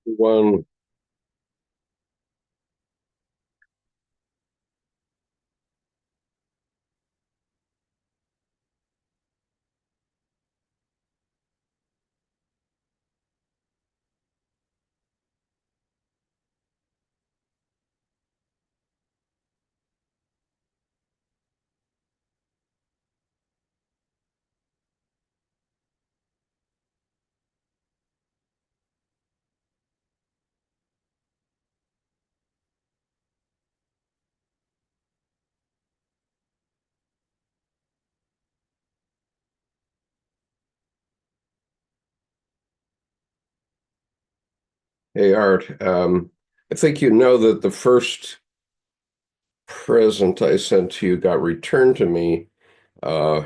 One, hey Art. I think you know that the first present I sent to you got returned to me uh,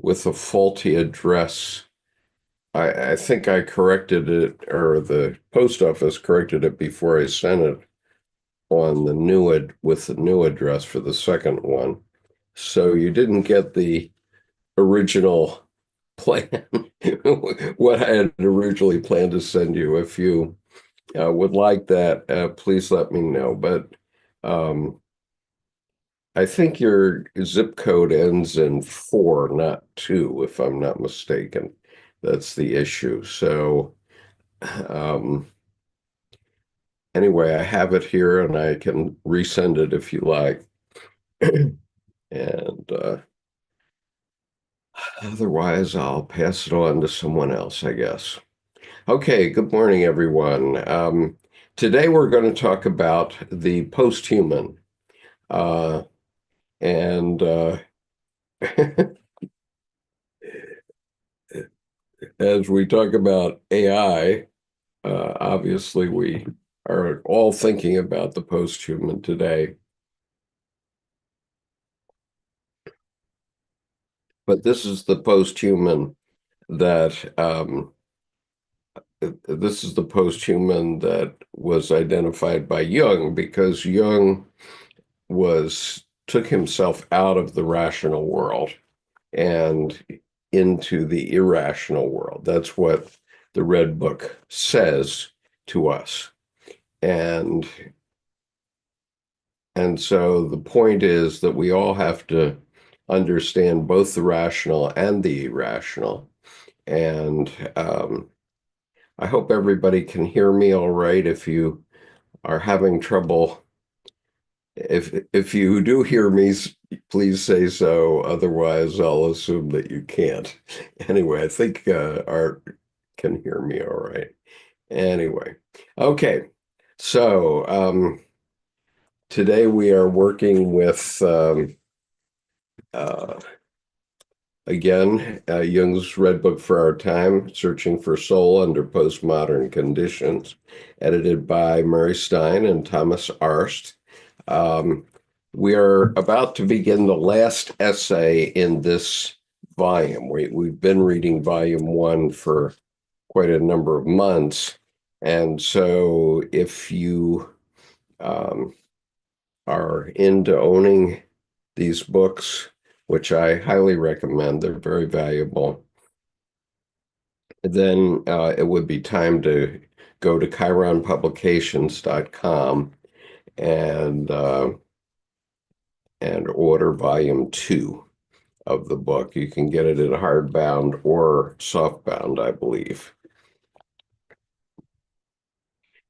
with a faulty address. I think I corrected it, or the post office corrected it before I sent it on the new ad with the new address for the second one. So you didn't get the original plan, what I had originally planned to send you. If you would like that, please let me know. But um, I think your zip code ends in 4, not 2, if I'm not mistaken. That's the issue. So um, anyway, I have it here and I can resend it if you like. And otherwise, I'll pass it on to someone else, I guess. Okay, good morning, everyone. Today we're going to talk about the posthuman. Uh, and as we talk about AI, obviously we are all thinking about the posthuman today. But this is the posthuman that was identified by Jung, because Jung was took himself out of the rational world and into the irrational world. That's what the Red Book says to us. And and so the point is that we all have to understand both the rational and the irrational. And I hope everybody can hear me all right. If you are having trouble, if you do hear me, please say so. Otherwise, I'll assume that you can't. Anyway, I think Art can hear me all right. Anyway, okay. So today we are working with uh, again Jung's Red Book for Our Time, Searching for Soul Under Postmodern Conditions, edited by Murray Stein and Thomas Arst. Um, we are about to begin the last essay in this volume. We've been reading volume 1 for quite a number of months. And so if you um, are into owning these books, which I highly recommend, they're very valuable, then it would be time to go to chironpublications.com and and order volume 2 of the book. You can get it in hardbound or softbound, I believe.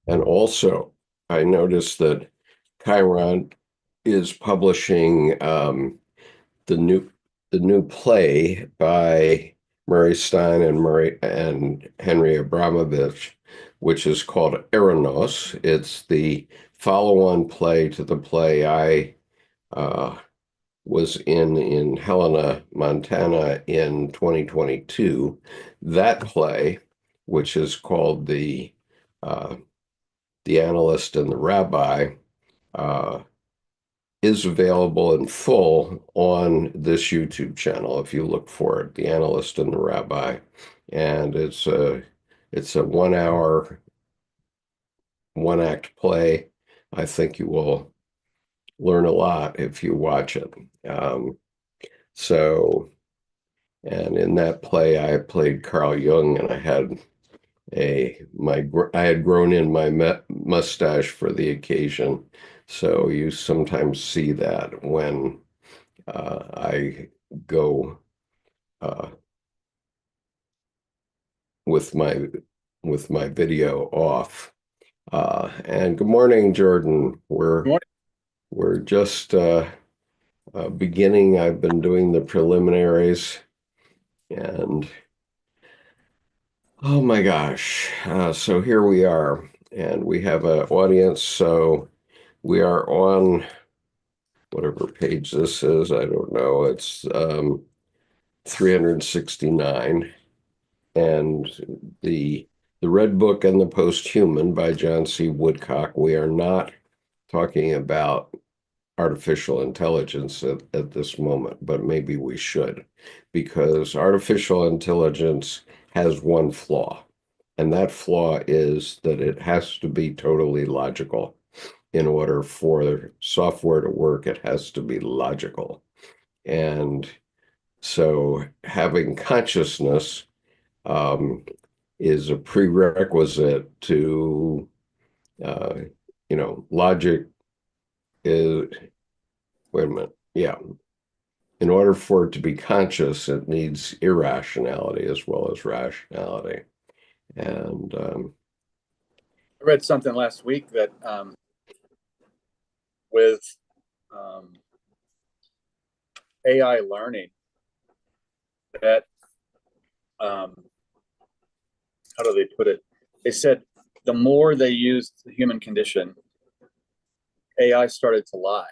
And also, I noticed that Chiron is publishing the new the new play by Murray Stein and Henry Abramovich, which is called Eranos. It's the follow-on play to the play I uh, was in Helena, Montana in 2022. That play, which is called uh, the Analyst and the Rabbi, uh, is available in full on this YouTube channel if you look for it, The Analyst and the Rabbi. And it's a 1 hour, 1 act play. I think you will learn a lot if you watch it. Um, so, and in that play, I played Carl Jung, and I had I had grown in my mustache for the occasion, so you sometimes see that when I go uh, with my video off. And good morning, Jordan. We're just beginning. I've been doing the preliminaries, and oh my gosh. So here we are, and we have an audience. So we are on whatever page this is. I don't know. It's 369. And the Red Book and the Posthuman by John C. Woodcock. We are not talking about artificial intelligence at this moment, but maybe we should, because artificial intelligence has one flaw, and that flaw is that it has to be totally logical. In order for software to work, it has to be logical. And so having consciousness um, is a prerequisite to, uh, logic is, wait a minute, yeah. In order for it to be conscious, it needs irrationality as well as rationality. And I read something last week that with um, AI learning, that how do they put it? They said the more they used the human condition, AI started to lie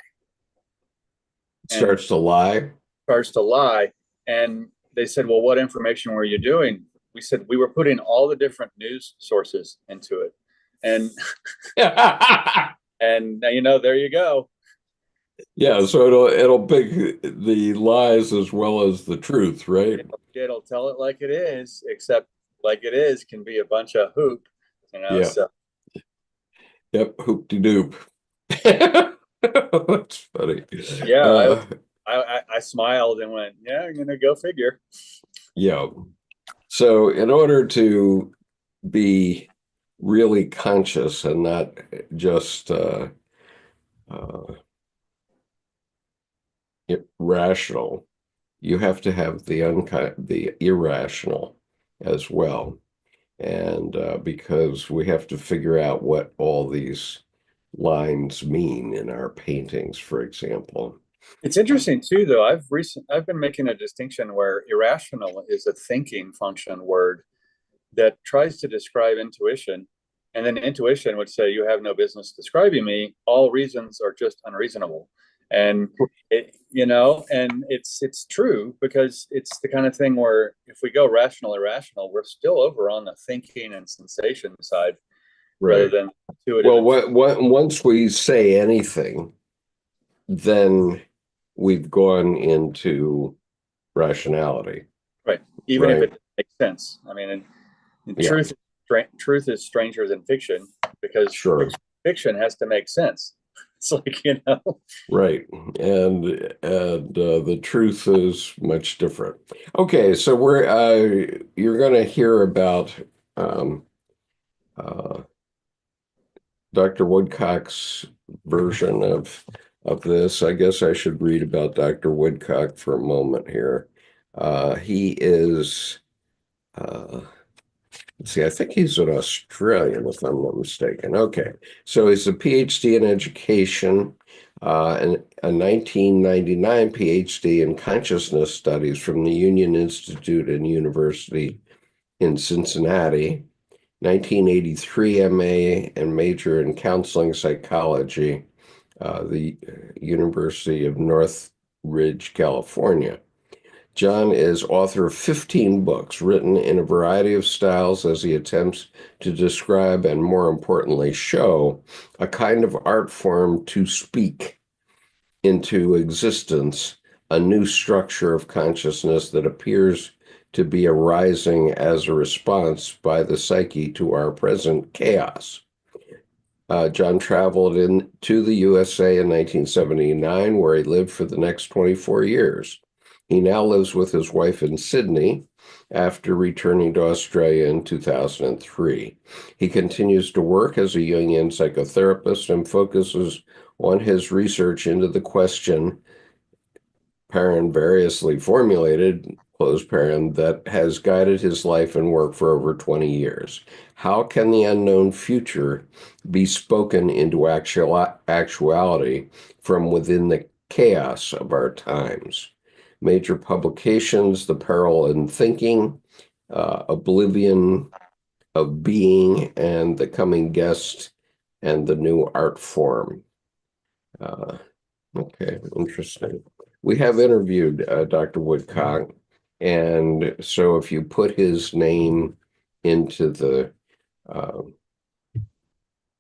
and starts to lie. starts to lie. And they said, "Well, what information were you doing?" We said we were putting all the different news sources into it, and and there you go. Yeah, so it'll pick the lies as well as the truth, right? It'll tell it like it is, except like it is can be a bunch of hoop, Yeah. So Yep, hoop de doop. That's funny. yeah, I smiled and went, "Yeah, I'm gonna go figure." Yeah. So in order to be really conscious and not just uh, rational, you have to have the irrational as well. And because we have to figure out what all these lines mean in our paintings, for example. It's interesting too, though. I've been making a distinction where irrational is a thinking function word that tries to describe intuition, and then intuition would say, "You have no business describing me. All reasons are just unreasonable." And and it's true, because it's the kind of thing where if we go rational irrational, we're still over on the thinking and sensation side rather Right. than intuitive. Well, once we say anything, then we've gone into rationality, Right. Even if right? it makes sense. I mean, and Yeah, truth is stranger than fiction, because sure. fiction has to make sense. It's like, Right. And the truth is much different. Okay, so you're going to hear about um, uh, Dr. Woodcock's version of this. I guess I should read about Dr. Woodcock for a moment here. He is, uh, let's see, I think he's an Australian, if I'm not mistaken. Okay, so he's a PhD in education, and a 1999 PhD in consciousness studies from the Union Institute and University in Cincinnati. 1983 MA and major in counseling psychology, the University of Northridge, California. John is author of 15 books written in a variety of styles as he attempts to describe and, more importantly, show a kind of art form to speak into existence a new structure of consciousness that appears to be arising as a response by the psyche to our present chaos. John traveled to the U.S.A. in 1979, where he lived for the next 24 years. He now lives with his wife in Sydney after returning to Australia in 2003. He continues to work as a Jungian psychotherapist and focuses on his research into the question, parent variously formulated, close parent, that has guided his life and work for over 20 years. How can the unknown future be spoken into actuality from within the chaos of our times? Major publications: The Peril in Thinking, Oblivion of Being, and The Coming Guest, and The New Art Form. Okay, interesting. We have interviewed Dr. Woodcock, and so if you put his name into uh,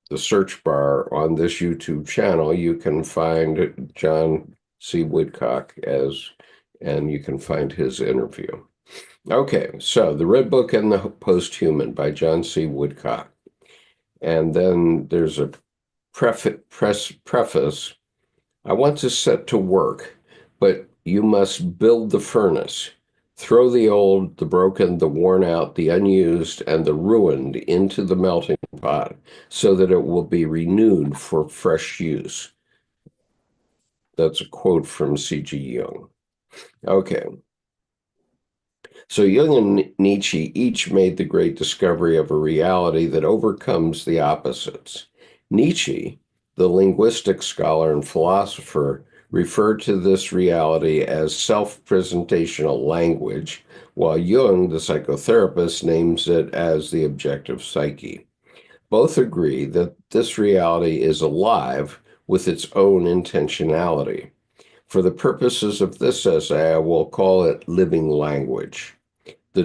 the search bar on this YouTube channel, you can find John C. Woodcock and you can find his interview. Okay, so The Red Book and the Posthuman by John C. Woodcock. And then there's a preface. I want to set to work, but you must build the furnace. Throw the old, the broken, the worn out, the unused, and the ruined into the melting pot so that it will be renewed for fresh use. That's a quote from C.G. Jung. Okay. So Jung and Nietzsche each made the great discovery of a reality that overcomes the opposites. Nietzsche, the linguistic scholar and philosopher, referred to this reality as self-presentational language, while Jung, the psychotherapist, names it as the objective psyche. Both agree that this reality is alive with its own intentionality. For the purposes of this essay, I will call it living language. The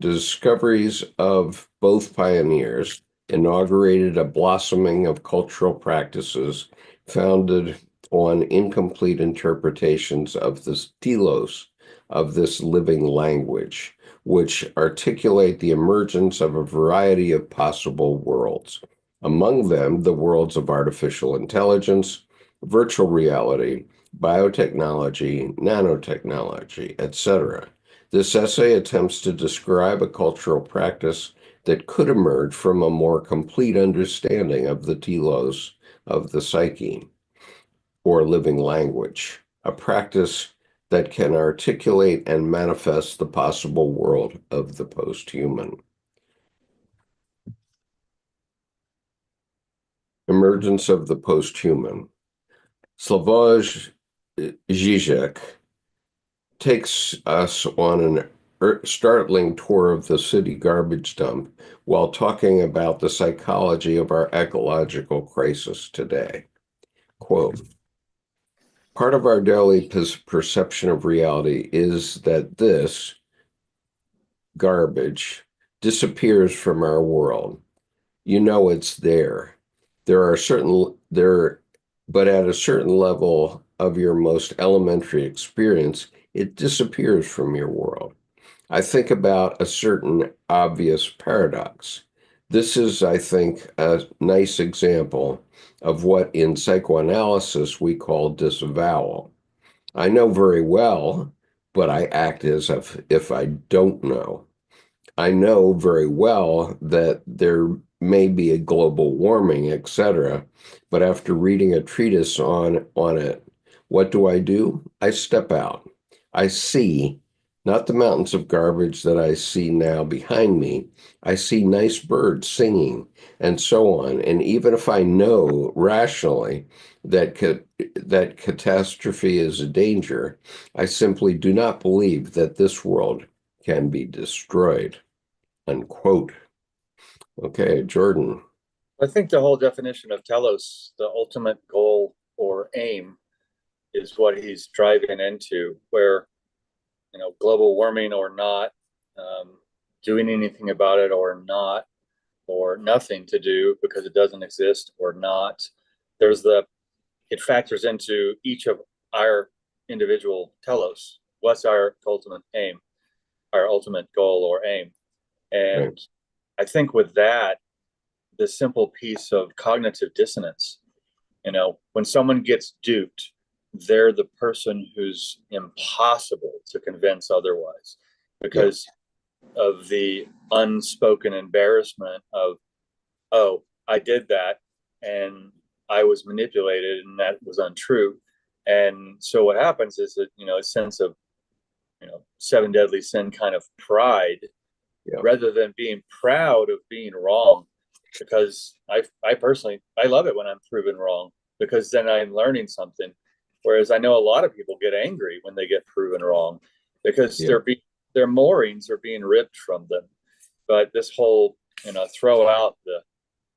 discoveries of both pioneers inaugurated a blossoming of cultural practices founded on incomplete interpretations of the telos of this living language, which articulate the emergence of a variety of possible worlds. Among them, the worlds of artificial intelligence, virtual reality, biotechnology, nanotechnology, etc. This essay attempts to describe a cultural practice that could emerge from a more complete understanding of the telos of the psyche, or living language, a practice that can articulate and manifest the possible world of the posthuman. Emergence of the posthuman. Slavoj Žižek takes us on an startling tour of the city garbage dump while talking about the psychology of our ecological crisis today. Quote, part of our daily perception of reality is that this garbage disappears from our world. You know it's there. But at a certain level of your most elementary experience, it disappears from your world. I think about a certain obvious paradox. This is, I think, a nice example of what in psychoanalysis we call disavowal. I know very well, but I act as if I don't know. I know very well that there may be a global warming, etc., but after reading a treatise on it, what do? I step out. I see not the mountains of garbage that I see now behind me. I see nice birds singing and so on. And even if I know rationally that catastrophe is a danger, I simply do not believe that this world can be destroyed. Unquote. Okay, Jordan. I think the whole definition of telos, the ultimate goal or aim, is what he's driving into, where, global warming or not, doing anything about it or not, or nothing to do because it doesn't exist or not. It factors into each of our individual telos. What's our ultimate aim, our ultimate goal or aim? And Right. I think with that, the simple piece of cognitive dissonance, when someone gets duped, they're the person who's impossible to convince otherwise. Yeah. because of the unspoken embarrassment of, oh, I did that and I was manipulated and that was untrue. And so what happens is that, a sense of, seven deadly sin kind of pride Yeah. rather than being proud of being wrong. Because I personally, I love it when I'm proven wrong because then I'm learning something. Whereas I know a lot of people get angry when they get proven wrong because Yeah. their moorings are being ripped from them. But this whole, throw out the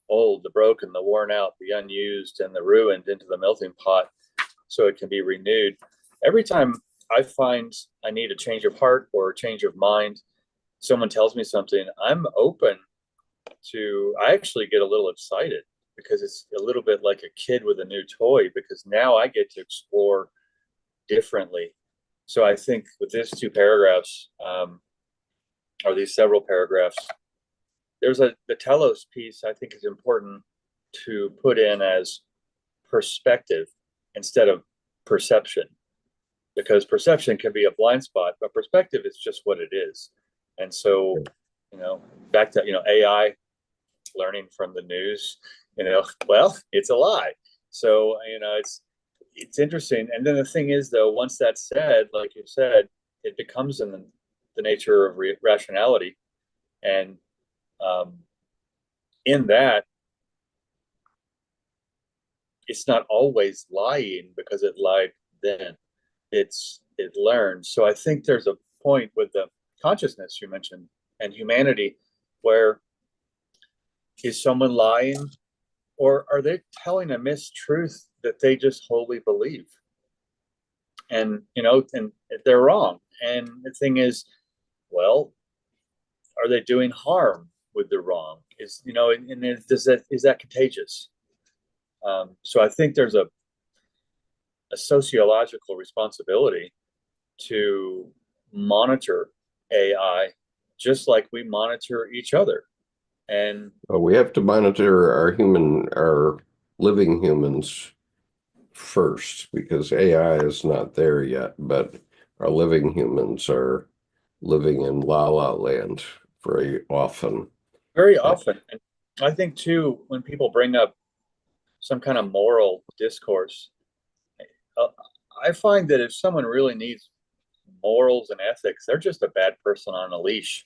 old, the broken, the worn out, the unused, and the ruined into the melting pot so it can be renewed. Every time I find I need a change of heart or a change of mind, someone tells me something, I'm open to, I actually get a little excited because it's a little bit like a kid with a new toy because now I get to explore differently. So I think with these two paragraphs, or these several paragraphs, there's the telos piece I think is important to put in as perspective instead of perception, because perception can be a blind spot, but perspective is just what it is. And so, back to, AI learning from the news, well, it's a lie. So, it's interesting. And then the thing is, though, once that's said, like you said, it becomes in the nature of rationality. And in that, it's not always lying because it lied then. It learns. So I think there's a point with the consciousness you mentioned and humanity where is someone lying or are they telling a mistruth that they just wholly believe? And and they're wrong. And the thing is, well, are they doing harm with the wrong? And is that contagious? So I think there's a sociological responsibility to monitor AI just like we monitor each other. And Well, we have to monitor our living humans first because AI is not there yet, but our living humans are living in la la land very often. very often, and I think too, when people bring up some kind of moral discourse, uh, I find that if someone really needs morals and ethics, they're just a bad person on a leash.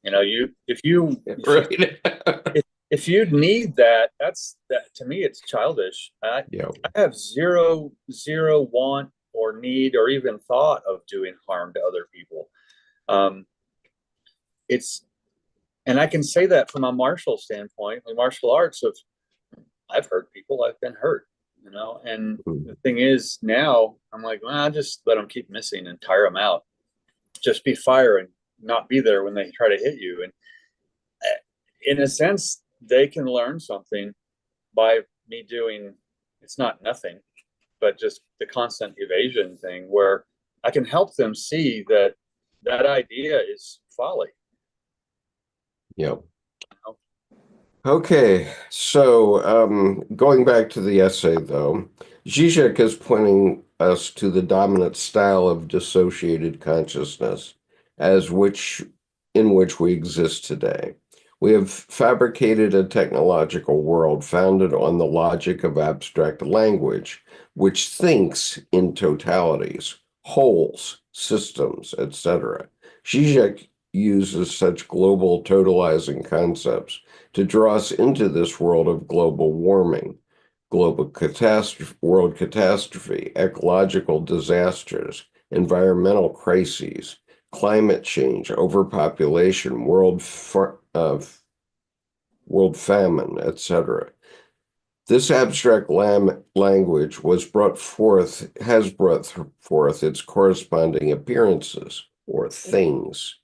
You Right. if you need that, that to me it's childish. Yeah. I have zero want or need or even thought of doing harm to other people. Um, it's and I can say that from a martial standpoint, the martial arts of I've hurt people, I've been hurt, and the thing is now I'm like, well, I'll just let them keep missing and tire them out. Just be fire and not be there when they try to hit you. And in a sense, they can learn something by me doing, it's not nothing, but just the constant evasion thing where I can help them see that that idea is folly. Yeah. Okay, so going back to the essay, though, Zizek is pointing us to the dominant style of dissociated consciousness as in which we exist today. We have fabricated a technological world founded on the logic of abstract language, which thinks in totalities, wholes, systems, etc. Zizek uses such global totalizing concepts to draw us into this world of global warming, global catastrophe, world catastrophe, ecological disasters, environmental crises, climate change, overpopulation, world famine, etc. This abstract language has brought forth its corresponding appearances or things,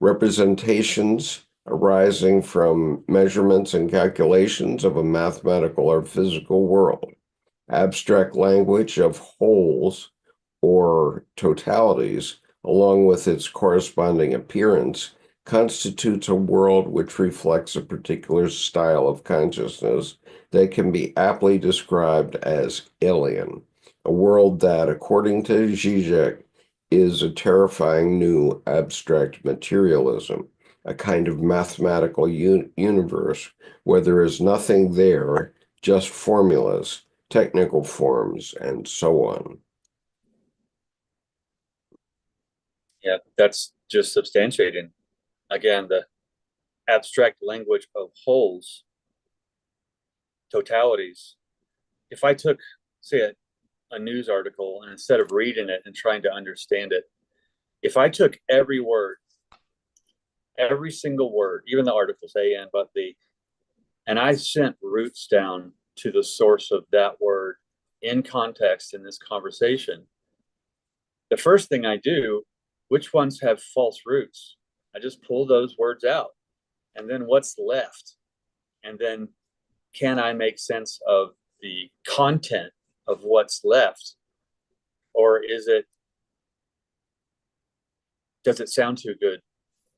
representations arising from measurements and calculations of a mathematical or physical world. Abstract language of wholes or totalities, along with its corresponding appearance, constitutes a world which reflects a particular style of consciousness that can be aptly described as alien, a world that, according to Zizek, is a terrifying new abstract materialism, a kind of mathematical universe where there is nothing there, just formulas, technical forms, and so on. Yeah, that's just substantiating again the abstract language of wholes, totalities. If I took, say, a news article and instead of reading it and trying to understand it, if I took every word, every single word, even the articles A and but the, and I sent roots down to the source of that word in context in this conversation, the first thing I do, which ones have false roots? I just pull those words out. And then what's left? And then can I make sense of the content of what's left? Or does it sound too good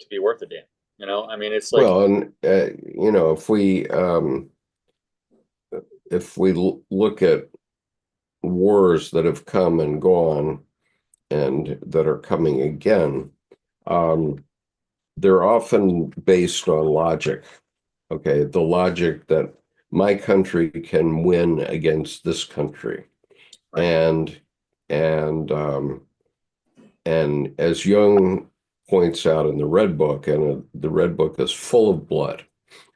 to be worth a damn? I mean, it's like, Well, and if we look at wars that have come and gone and that are coming again, um, they're often based on logic. Okay, the logic that my country can win against this country, right. and and um, and as Jung points out in the Red Book, and the Red Book is full of blood.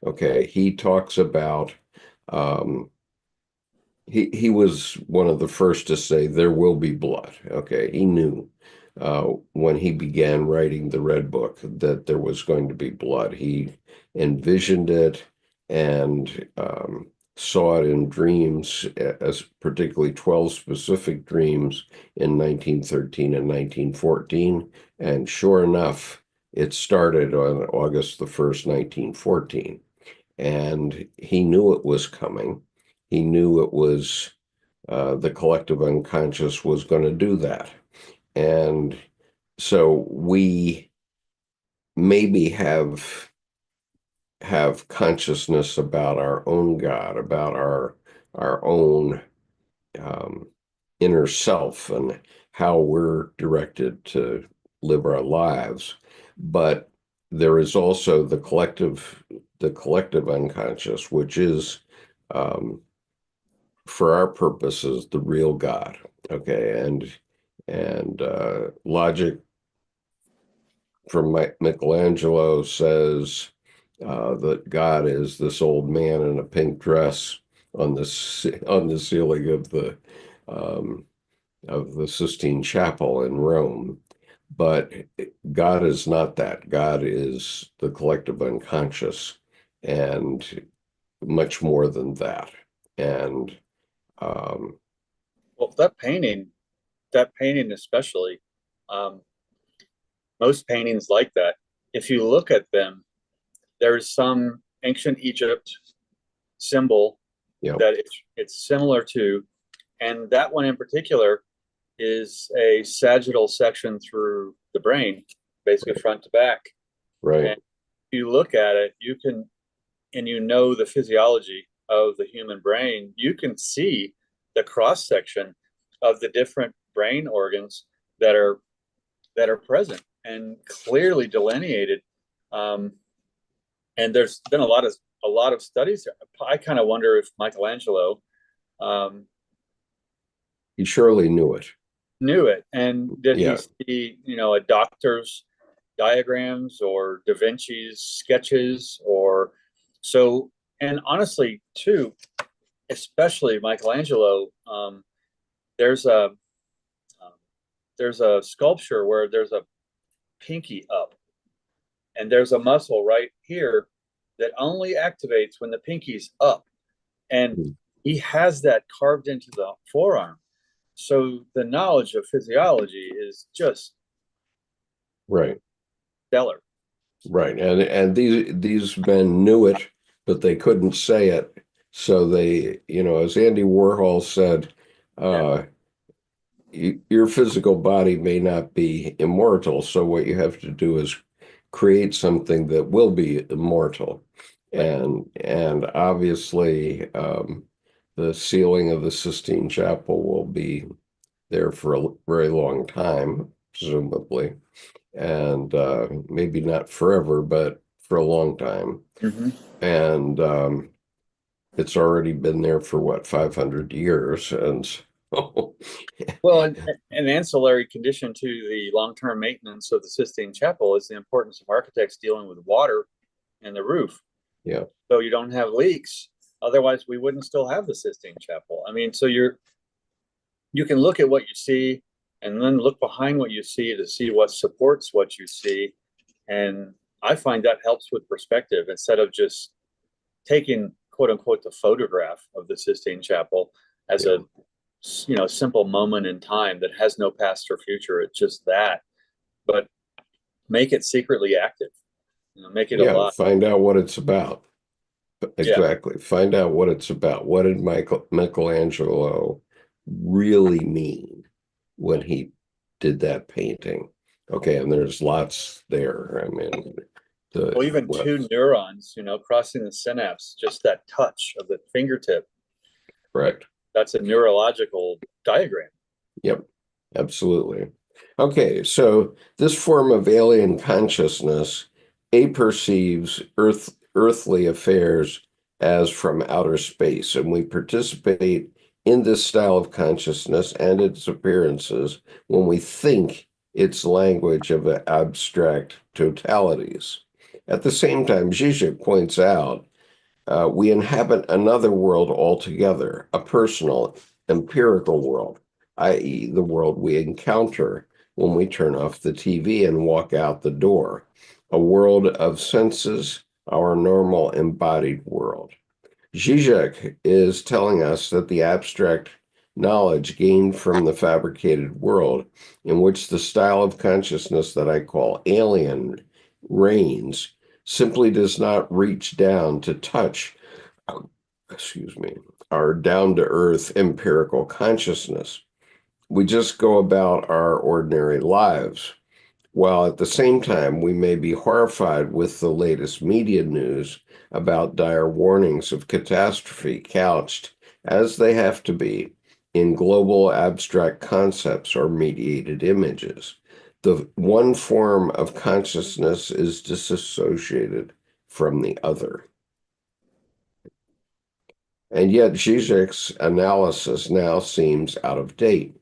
Okay, he talks about um, he was one of the first to say there will be blood. Okay, he knew when he began writing the Red Book that there was going to be blood. He envisioned it and saw it in dreams, as particularly 12 specific dreams in 1913 and 1914. And sure enough, it started on August the 1st, 1914. And he knew it was coming. He knew it was the collective unconscious was going to do that. And so we maybe have consciousness about our own God, about our own um, inner self and how we're directed to live our lives. But there is also the collective unconscious, which is for our purposes the real God. Okay, and logic from Michelangelo says that God is this old man in a pink dress on the ceiling um, of the Sistine Chapel in Rome. But God is not that. God is the collective unconscious, and much more than that. And um, Well, that painting especially, um, most paintings like that, if you look at them, there's some ancient Egypt symbol you know, that it's similar to, and that one in particular is a sagittal section through the brain, basically right, front to back. right. And if you look at it, and the physiology of the human brain, you can see the cross section of the different brain organs that are present and clearly delineated. Um, and there's been a lot of studies. I kind of wonder if Michelangelo um, He surely knew it. knew it, and did he Yeah, see a doctor's diagrams or Da Vinci's sketches or so. And honestly, too, especially Michelangelo, there's a um, there's a sculpture where there's a pinky up, and there's a muscle right here that only activates when the pinky's up, and he has that carved into the forearm. So the knowledge of physiology is just right, stellar. right. And these men knew it, but they couldn't say it. So they, as Andy Warhol said, Yeah, uh, your physical body may not be immortal. So what you have to do is create something that will be immortal. right. And obviously, the ceiling of the Sistine Chapel will be there for a very long time. presumably, and maybe not forever, but for a long time. Hmm. And it's already been there for what, 500 years. And so, Well, an ancillary condition to the long-term maintenance of the Sistine Chapel is the importance of architects dealing with water and the roof. yeah, So you don't have leaks. Otherwise, we wouldn't still have the Sistine Chapel. I mean, so you can look at what you see and then look behind what you see to see what supports what you see. And I find that helps with perspective instead of just taking quote unquote the photograph of the Sistine Chapel as yeah, a simple moment in time that has no past or future. It's just that, but make it secretly active. Make it yeah. alive. Find out what it's about. Yeah. Exactly. Find out what it's about. What did Michelangelo really mean when he did that painting? Okay, and there's lots there. I mean, Well, the even what? two neurons, crossing the synapse, just that touch of the fingertip, Correct. that's a neurological diagram. Yep, absolutely. Okay, so this form of alien consciousness perceives earthly affairs as from outer space, and we participate in this style of consciousness and its appearances when we think its language of abstract totalities. At the same time, Zizek points out we inhabit another world altogether, a personal, empirical world, i.e., the world we encounter when we turn off the TV and walk out the door, a world of senses, our normal embodied world. Zizek is telling us that the abstract knowledge gained from the fabricated world, in which the style of consciousness that I call alien reigns, simply does not reach down to touch, excuse me, our down to earth empirical consciousness. We just go about our ordinary lives, while at the same time we may be horrified with the latest media news about dire warnings of catastrophe couched, as they have to be, in global abstract concepts or mediated images. The one form of consciousness is disassociated from the other. And yet Zizek's analysis now seems out of date.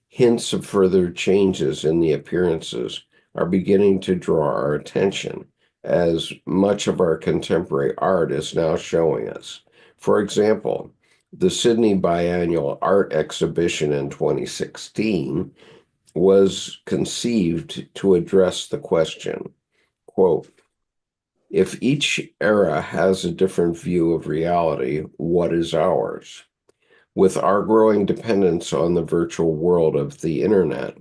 Hints of further changes in the appearances are beginning to draw our attention, as much of our contemporary art is now showing us. For example, the Sydney Biennial Art Exhibition in 2016 was conceived to address the question, quote, if each era has a different view of reality, what is ours? With our growing dependence on the virtual world of the internet,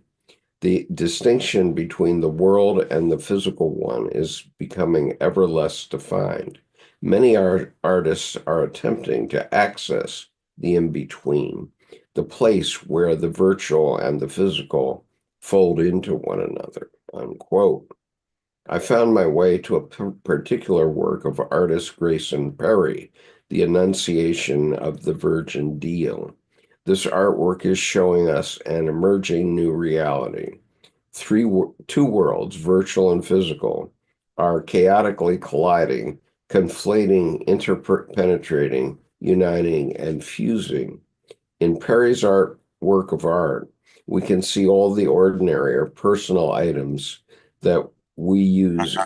the distinction between the world and the physical one is becoming ever less defined. Many artists are attempting to access the in between, the place where the virtual and the physical fold into one another. Unquote. I found my way to a particular work of artist Grayson Perry, The Annunciation of the Virgin Deal. This artwork is showing us an emerging new reality. Two worlds, virtual and physical, are chaotically colliding, conflating, interpenetrating, uniting, and fusing. In Perry's work of art, we can see all the ordinary or personal items that we use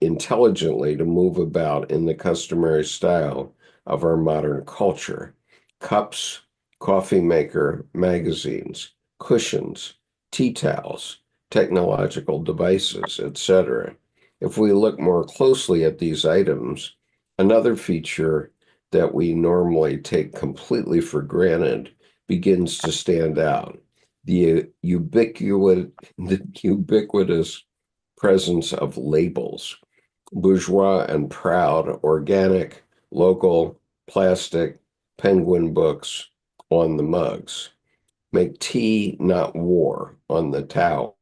intelligently to move about in the customary style of our modern culture. Cups, coffee maker, magazines, cushions, tea towels, technological devices, etc. If we look more closely at these items, another feature that we normally take completely for granted begins to stand out. The ubiquitous presence of labels, bourgeois and proud, organic, local, plastic, penguin books on the mugs, make tea, not war on the towel,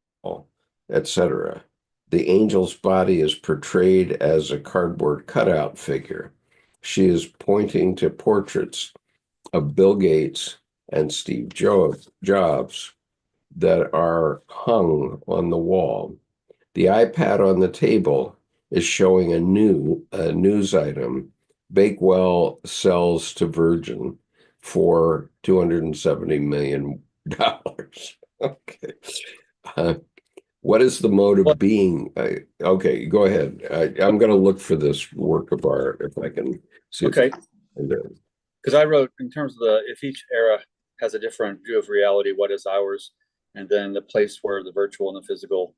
etc. The angel's body is portrayed as a cardboard cutout figure. She is pointing to portraits of Bill Gates and Steve Jobs. that are hung on the wall. The iPad on the table is showing a news item. Bakewell sells to Virgin for $270 million. Okay. Uh, what is the mode Well, of being? Okay, go ahead. I'm going to look for this work of art if I can see if I okay, can find it. because I wrote in terms of if each era has a different view of reality, what is ours, and then the place where the virtual and the physical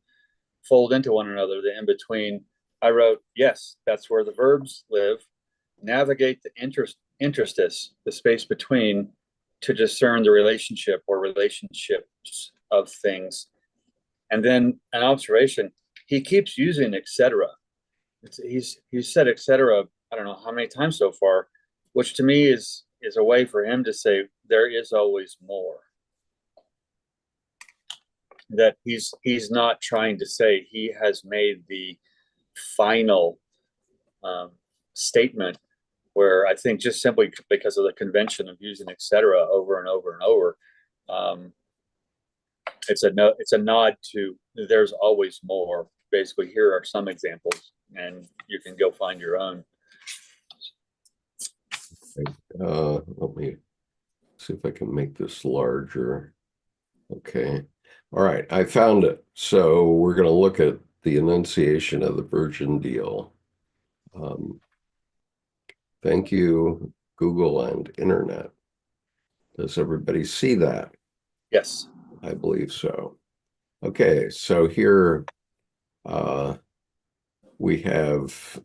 fold into one another, the in between. I wrote, yes, that's where the verbs live. Navigate the interstice, the space between, to discern the relationship or relationships of things. And then an observation, he keeps using etc. He's said etc. I don't know how many times so far, which to me is a way for him to say there is always more. That he's not trying to say he has made the final statement, where I think just simply because of the convention of using etc. over and over and over, it's a nod to there's always more. Basically, here are some examples, and you can go find your own. Let me see if I can make this larger. Okay. All right, I found it. So we're going to look at the enunciation of the Virgin deal. Thank you, Google and Internet. Does everybody see that? Yes. I believe so. Okay, so here we have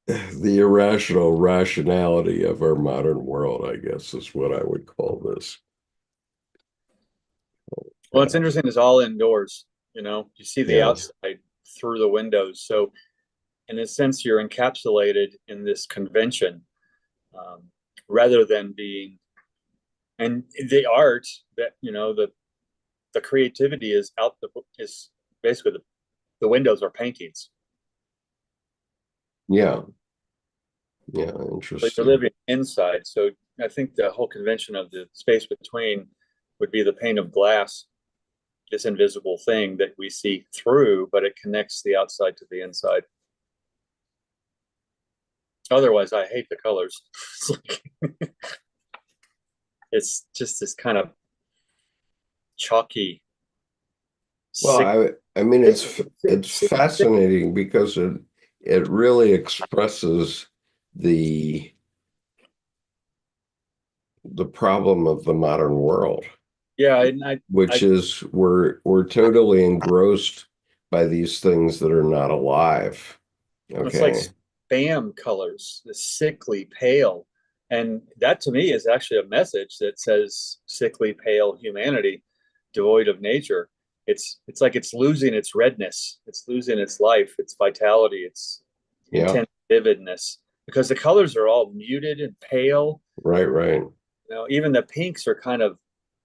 the irrational rationality of our modern world, I guess is what I would call this. Well, it's interesting. It's all indoors. You see the Yeah, outside through the windows. So, in a sense, you're encapsulated in this convention, um, rather than being. And the art that the creativity is is basically the windows are paintings. yeah, yeah, But you're interesting. living inside. So I think the whole convention of the space between would be the pane of glass, this invisible thing that we see through, but it connects the outside to the inside. Otherwise, I hate the colors. It's like it's just this kind of chalky, Well, sick. I mean it's Sick. fascinating because it really expresses the the problem of the modern world, Yeah, and I which is we're totally engrossed by these things that are not alive. it's like Okay. spam colors, the sickly pale. And that to me is actually a message that says sickly pale humanity, devoid of nature. It's like it's losing its redness, it's losing its life, its vitality, its Yeah. intense vividness. Because the colors are all muted and pale. Right, right. Even the pinks are kind of,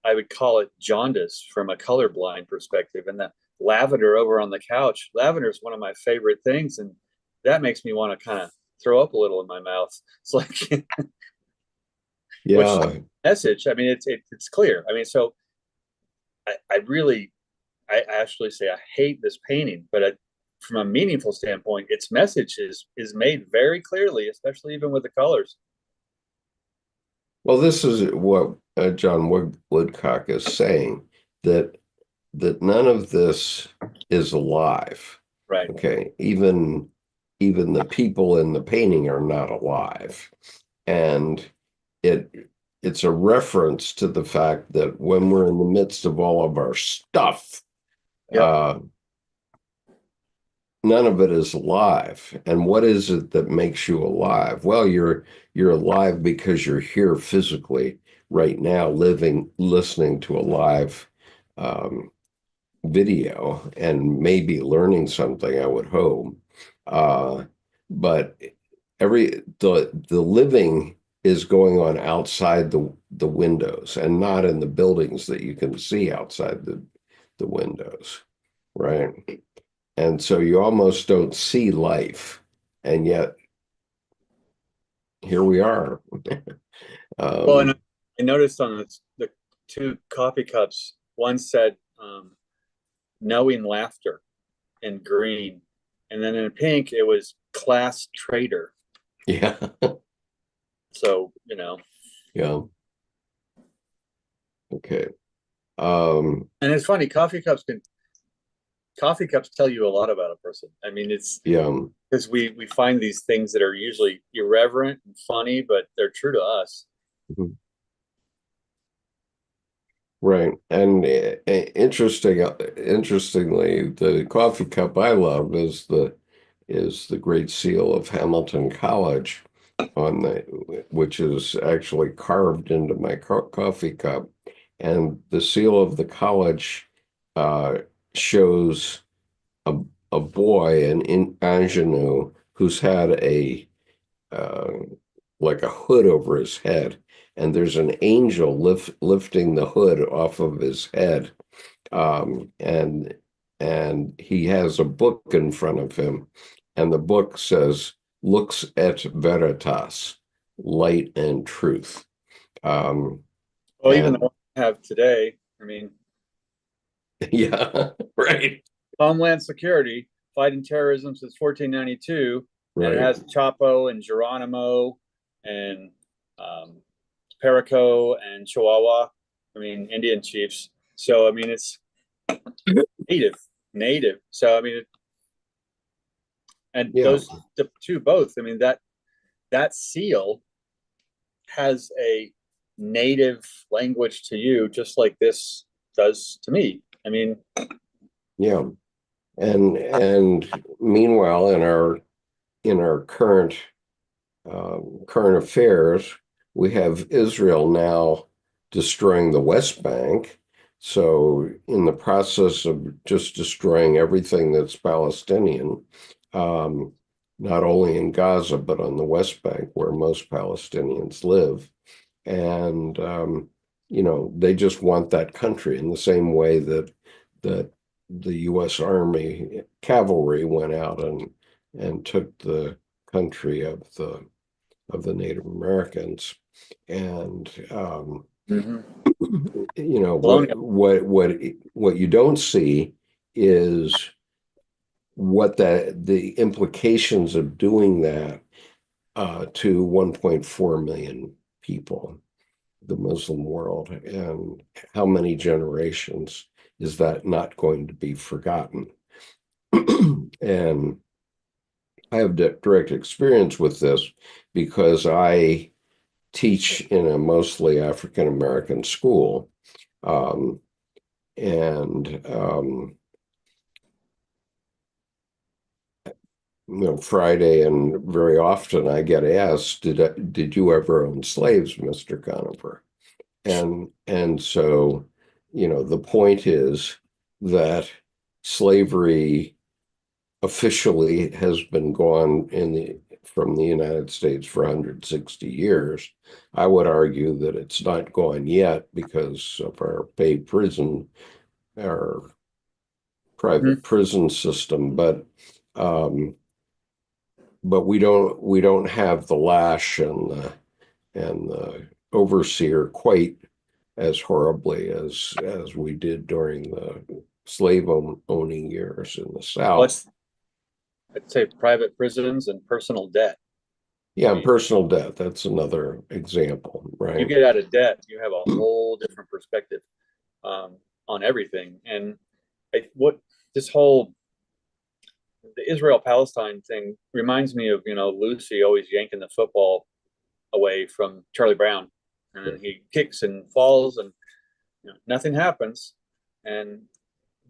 I would call it jaundice from a colorblind perspective. And the lavender over on the couch, lavender is one of my favorite things, and that makes me want to kind of throw up a little in my mouth. It's like, which Yeah. message? I mean, it's clear. I mean, so I really, I actually say I hate this painting, but from a meaningful standpoint, its message is made very clearly, especially even with the colors. Well, this is what John Woodcock is saying that none of this is alive. Right. Okay, even the people in the painting are not alive, and it it's a reference to the fact that when we're in the midst of all of our stuff, Yep. uh, none of it is alive. And what is it that makes you alive? Well, you're alive because you're here physically right now, living, listening to a live um, video and maybe learning something, I would hope. But the living is going on outside the windows and not in the buildings that you can see outside the windows, right? And so you almost don't see life, and yet here we are. Well, and um, I noticed on the two coffee cups. One said knowing laughter in green, and then in pink it was class trader. Yeah. So Yeah. Okay. and it's funny, coffee cups tell you a lot about a person. I mean, it's yeah. because we find these things that are usually irreverent and funny, but they're true to us. Mhm. Right. And interestingly, the coffee cup I love is the Great Seal of Hamilton College on which is actually carved into my coffee cup. And the seal of the college uh, shows a, a boy, an ingenue, who's had uh, like a hood over his head, and there's an angel lifting the hood off of his head, um, and and he has a book in front of him, and the book says "Lux et Veritas," light and truth. Um, Well, even the and one I have today, I mean, yeah, right, Homeland Security fighting terrorism since 1492, and it right, has Chapo and Geronimo and um, Perico and Chihuahua. I mean, Indian chiefs. So I mean, it's native. So I mean, and yeah, those the two both. I mean that seal has a native language to you, just like this does to me. I mean, yeah. And meanwhile, in our current affairs, we have Israel now destroying the West Bank. So, in the process of just destroying everything that's Palestinian, um, not only in Gaza, but on the West Bank, where most Palestinians live. And, they just want that country in the same way that the U.S. Army cavalry went out and took the country of the Native Americans. And mm-hmm. what Colonial. what you don't see is what the implications of doing that to 1.4 million people, the Muslim world, and how many generations is that not going to be forgotten? And I have direct experience with this because I teach in a mostly African American school. Um, and Friday, and very often I get asked, did you ever own slaves, Mr. Conover? And so, the point is that slavery officially has been gone from the United States for 160 years. I would argue that it's not gone yet because of our our Mm-hmm. private prison system, but we don't have the lash and the overseer quite as horribly as we did during the slave owning years in the Well, South. I'd say private prisons and personal debt. I Yeah, and mean, personal debt, that's another example, you right? get out of debt, you have a whole different perspective um, on everything. And what this whole the Israel Palestine thing reminds me of Lucy always yanking the football away from Charlie Brown, and then he kicks and falls, and nothing happens. And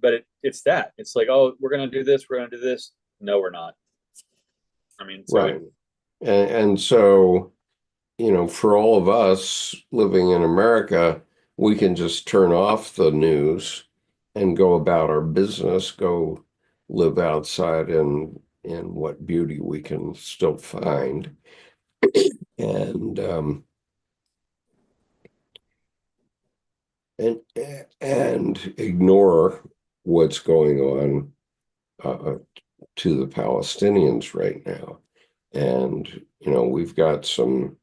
but it's that it's like, oh, we're gonna do this, we're gonna do this. No, we're not. I mean, so Right. And so, for all of us living in America, we can just turn off the news and go about our business, go live outside in what beauty we can still find, and and and ignore what's going on uh, to the Palestinians right now. And we've got some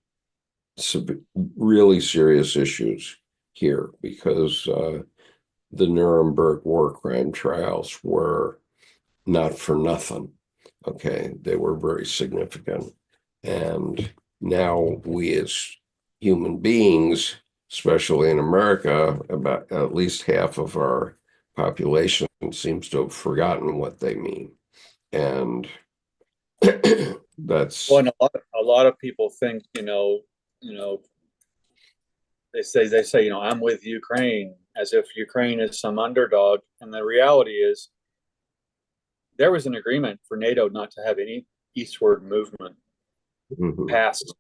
really serious issues here because the Nuremberg war crime trials were not for nothing. Okay, they were very significant. And now we as human beings, especially in America, about at least half of our population seems to have forgotten what they mean. And Well, that's, and a lot of people think, they say, I'm with Ukraine, as if Ukraine is some underdog. And the reality is there was an agreement for NATO not to have any eastward movement mhm, past,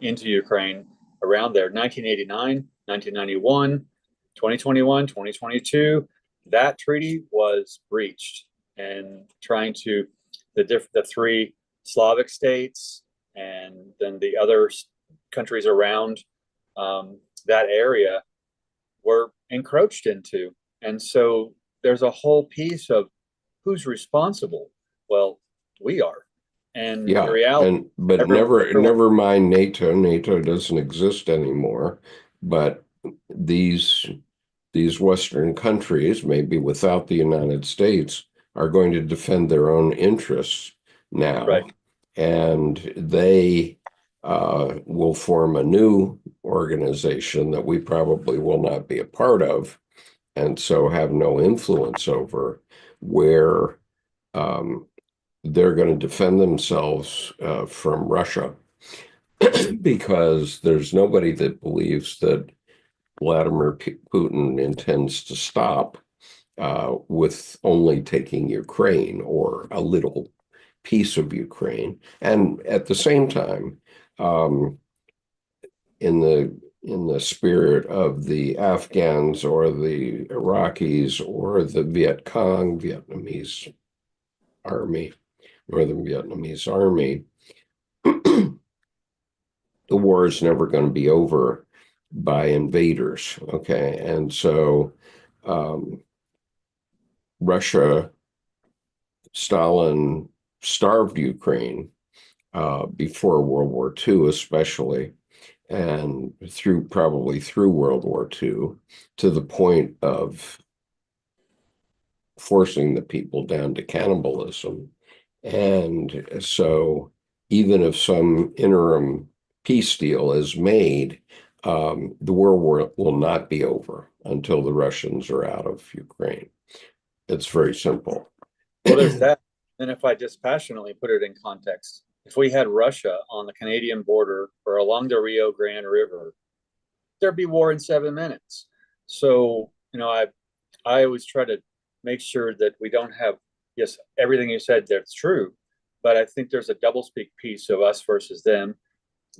into Ukraine around there. 1989, 1991, 2021, 2022, that treaty was breached, and trying to the three Slavic states and then the other countries around that area were encroached into. And so there's a whole piece of who's responsible. Well, we are. And the yeah, reality, and but everyone, never mind NATO. NATO doesn't exist anymore. But these these Western countries, maybe without the United States, are going to defend their own interests now, right. and they will form a new organization that we probably will not be a part of, and so have no influence over, where um, they're going to defend themselves from Russia because there's nobody that believes that Vladimir Putin intends to stop with only taking Ukraine or a little piece of Ukraine. And at the same time, um, in the spirit of the Afghans or the Iraqis or the Viet Cong, Vietnamese army, Northern Vietnamese army, the war is never going to be over by invaders. Okay. And so um, Russia, Stalin starved Ukraine before World War II, especially, and probably through World War II, to the point of forcing the people down to cannibalism. And so, even if some interim peace deal is made, the war will not be over until the Russians are out of Ukraine. It's very simple. Well, there's that. And if I dispassionately put it in context, if we had Russia on the Canadian border or along the Rio Grande River, there'd be war in 7 minutes. So, I always try to make sure that we don't have, yes, everything you said, that's true. But I think there's a doublespeak piece of us versus them,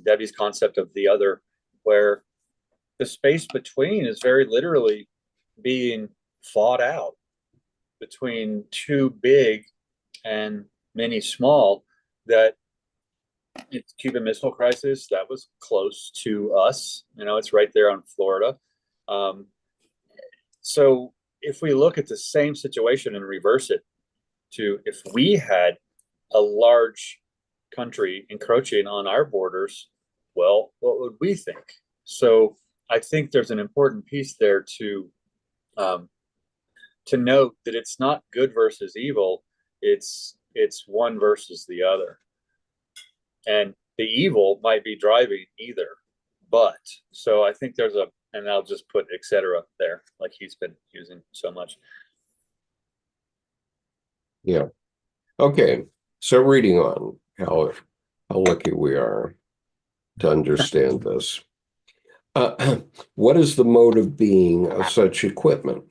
Debbie's concept of the other, where the space between is very literally being fought out between two big and many small. That it's Cuban Missile Crisis, that was close to us. It's right there on Florida. Um, so if we look at the same situation and reverse it to if we had a large country encroaching on our borders, well, what would we think? So I think there's an important piece there um, to note that it's not good versus evil. It's one versus the other, and the evil might be driving either. But so I think there's and I'll just put etc. there, like he's been using so much. Yeah. Okay. So reading on, how lucky we are to understand this. What is the mode of being of such equipment?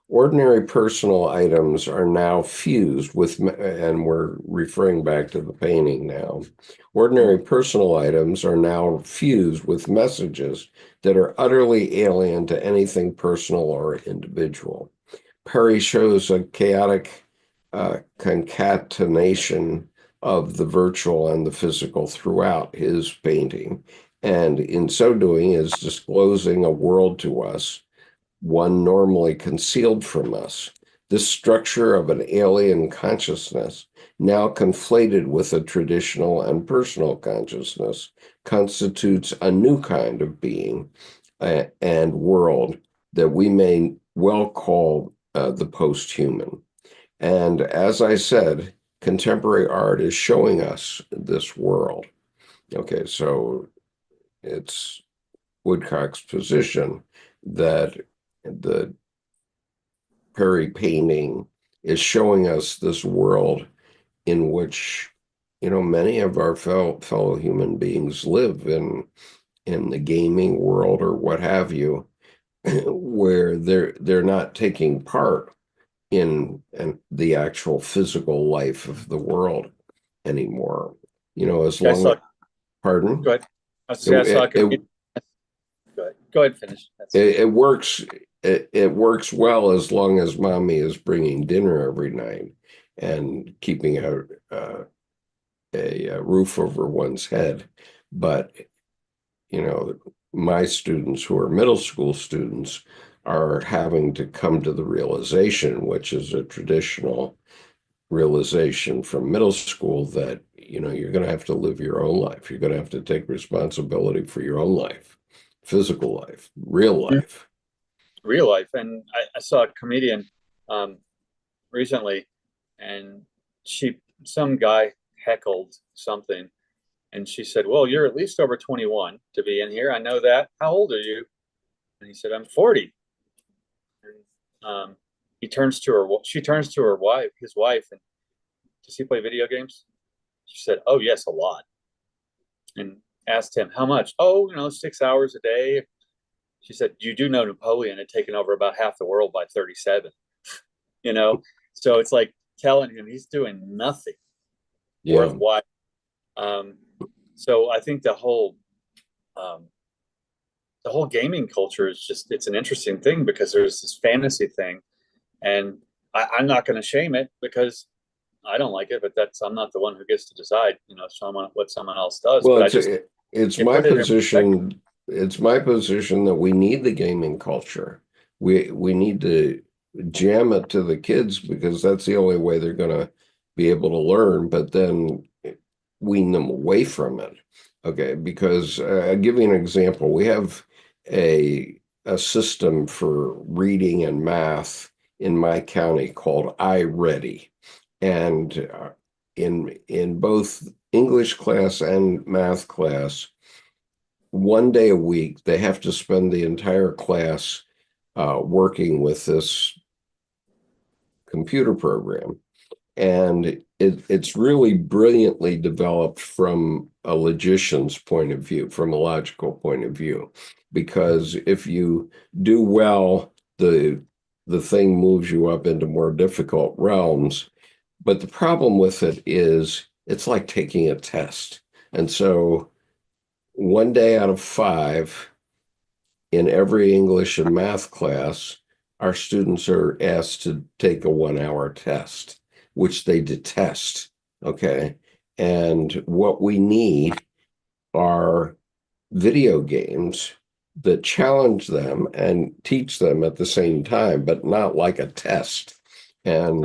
Ordinary personal items are now fused with, and we're referring back to the painting now. Ordinary personal items are now fused with messages that are utterly alien to anything personal or individual. Perry shows a chaotic concatenation of the virtual and the physical throughout his painting, and in so doing is disclosing a world to us, one normally concealed from us. This structure of an alien consciousness, now conflated with a traditional and personal consciousness, constitutes a new kind of being, and world that we may well call the post-human. And as I said, contemporary art is showing us this world. Okay, so it's Woodcock's position that the Perry painting is showing us this world in which, many of our fellow human beings live in the gaming world or what have you, where they're not taking part in the actual physical life of the world anymore. As I long saw. as, pardon, Go ahead. I was it, gonna say, I saw a it, it, comedian. Go ahead. Go ahead. Finish. That's it works. It works well as long as mommy is bringing dinner every night and keeping a roof over one's head. But my students who are middle school students are having to come to the realization, which is a traditional realization from middle school, that you're going to have to live your own life. You're going to have to take responsibility for your own life, physical life, real life. real life. And I saw a comedian um, recently, and some guy heckled something, and she said, "Well, you're at least over 21 to be in here. I know that. How old are you?" And he said, "I'm 40." And she turns to her wife, his wife, and, "Does he play video games?" She said, "Oh yes, a lot." And asked him, "How much?" "Oh, 6 hours a day." She said, "You do know Napoleon had taken over about half the world by 37, you know? So it's like telling him he's doing nothing Yeah. worthwhile. Um, so I think um, the whole gaming culture is it's an interesting thing because there's this fantasy thing, and I'm not going to shame it because I don't like it, but I'm not the one who gets to decide, what someone else does. Well, But it's it my put it in perspective. position. It's my position that we need the gaming culture. We need to jam it to the kids because that's the only way they're going to be able to learn. But then wean them away from it. Okay, because I'll give you an example. We have a system for reading and math in my county called iReady, and in both English class and math class, one day a week they have to spend the entire class working with this computer program. And it's really brilliantly developed from a logician's point of view, from a logical point of view. Because if you do well, the thing moves you up into more difficult realms. But the problem with it is it's like taking a test. And so one day out of five in every English and math class, our students are asked to take a 1 hour test, which they detest. Okay. And what we need are video games that challenge them and teach them at the same time, but not like a test. And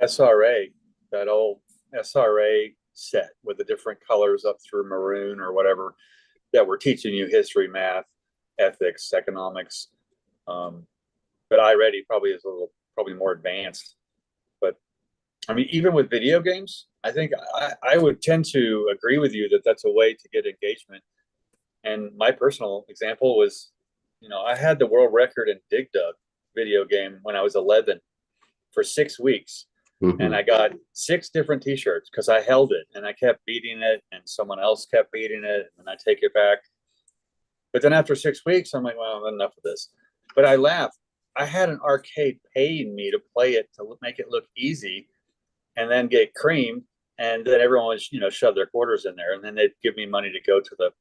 SRA, that old SRA set with the different colors up through maroon or whatever that were teaching you history, math, ethics, economics. Um, but iReady probably is probably more advanced. But I mean, even with video games, I think I would tend to agree with you that that's a way to get engagement. And my personal example was, I had the world record in Dig Dug video game when I was 11 for 6 weeks. And mhm. I got 6 different T-shirts because I held it and I kept beating it, and someone else kept beating it, and I take it back. But then after 6 weeks, I'm like, well, enough of this. But I laughed. I had an arcade paying me to play it to make it look easy, and then get creamed, and then everyone would, shove their quarters in there, and then they'd give me money to go to the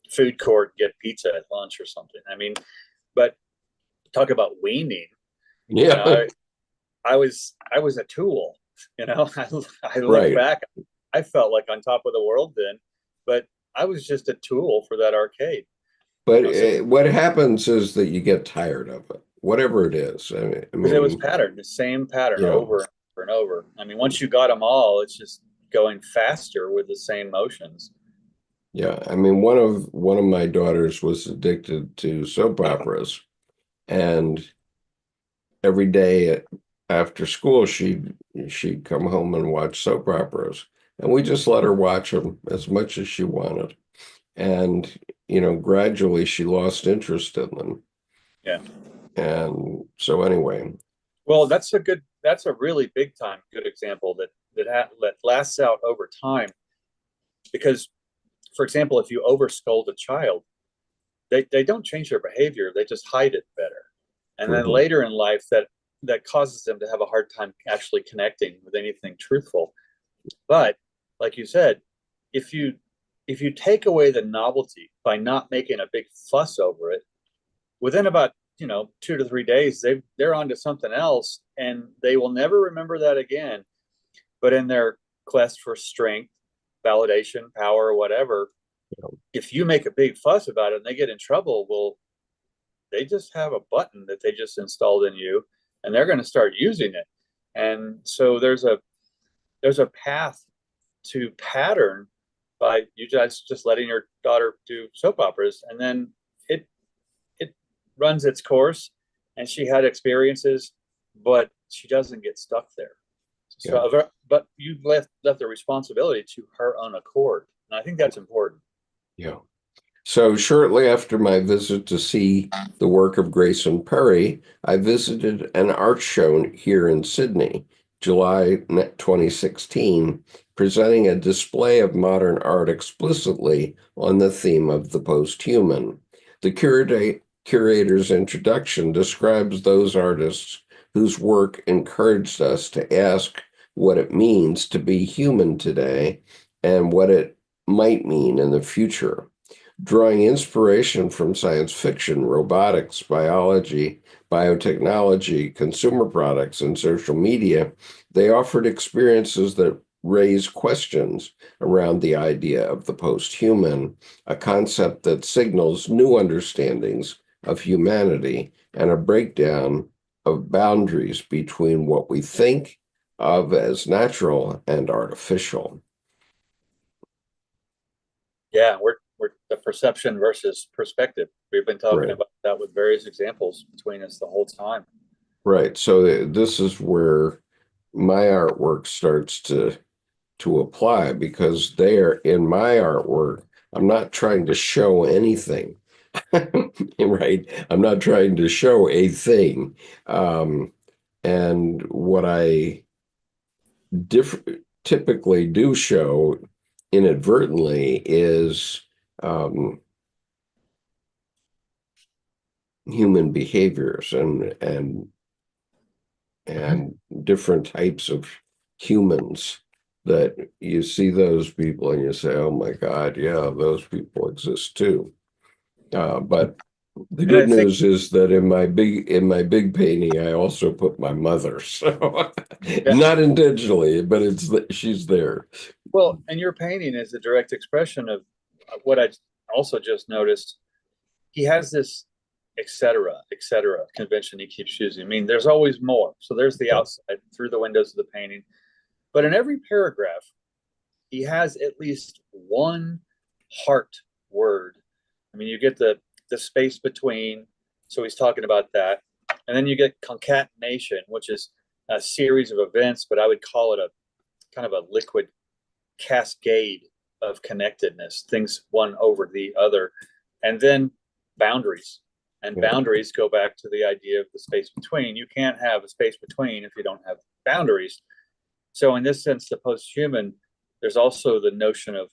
food court, get pizza at lunch or something. I mean, but talk about weaning. You know, Yeah, I was a tool. I look right. back, I felt like on top of the world then, but I was just a tool for that arcade. But So what happens is that you get tired of it, whatever it is. I because it was mean, patterned, the same pattern you over know, and over and over. I mean, once you got them all, it's just going faster with the same motions. Yeah, I mean, one of my daughters was addicted to soap operas, and every day after school, she'd come home and watch soap operas, and we just let her watch them as much as she wanted. And gradually she lost interest in them. Yeah. And so anyway, Well, that's a really big time good example that lasts out over time. Because, for example, if you overscold a child, they don't change their behavior; they just hide it better. And then mhm, later in life, that causes them to have a hard time actually connecting with anything truthful. But like you said, if you if you take away the novelty by not making a big fuss over it, within about 2 to 3 days, they're onto something else, and they will never remember that again. But in their quest for strength, validation, power, or whatever, if you make a big fuss about it and they get in trouble, well, they just have a button that they just installed in you, and they're going to start using it. And so there's a path to pattern by you guys just letting your daughter do soap operas, and then it it runs its course, and she had experiences, but she doesn't get stuck there. yeah, So, but you left the responsibility to her own accord, and I think that's important. yeah. So shortly after my visit to see the work of Grayson Perry, I visited an art show here in Sydney, July 2016, presenting a display of modern art explicitly on the theme of the posthuman. The curator's introduction describes those artists whose work encouraged us to ask what it means to be human today and what it might mean in the future. Drawing inspiration from science fiction, robotics, biology, biotechnology, consumer products, and social media, they offered experiences that raise questions around the idea of the posthuman, a concept that signals new understandings of humanity and a breakdown of boundaries between what we think of as natural and artificial. Yeah, we're the perception versus perspective. We've been talking Right. about that with various examples between us the whole time. Right. So this is where my artwork starts to apply because there in my artwork, I'm not trying to show anything. Right. I'm not trying to show a thing. And what I diff typically do show inadvertently is um, human behaviors Mhm. and different types of humans that you see those people and you say, oh my God, yeah, those people exist too. But the And I good think, news is that in my big painting, I also put my mother. So yeah, not intentionally, but she's there. well, and your painting is a direct expression of what I also just noticed. He has this et cetera convention he keeps using. I mean, there's always more. So there's the Yeah, outside through the windows of the painting. But in every paragraph, he has at least one heart word. I mean, you get the space between, so he's talking about that, and then you get concatenation, which is a series of events, but I would call it a kind of a liquid cascade of connectedness, things one over the other, and then boundaries. And yeah, boundaries go back to the idea of the space between. You can't have a space between if you don't have boundaries. So, in this sense, the posthuman, there's also the notion of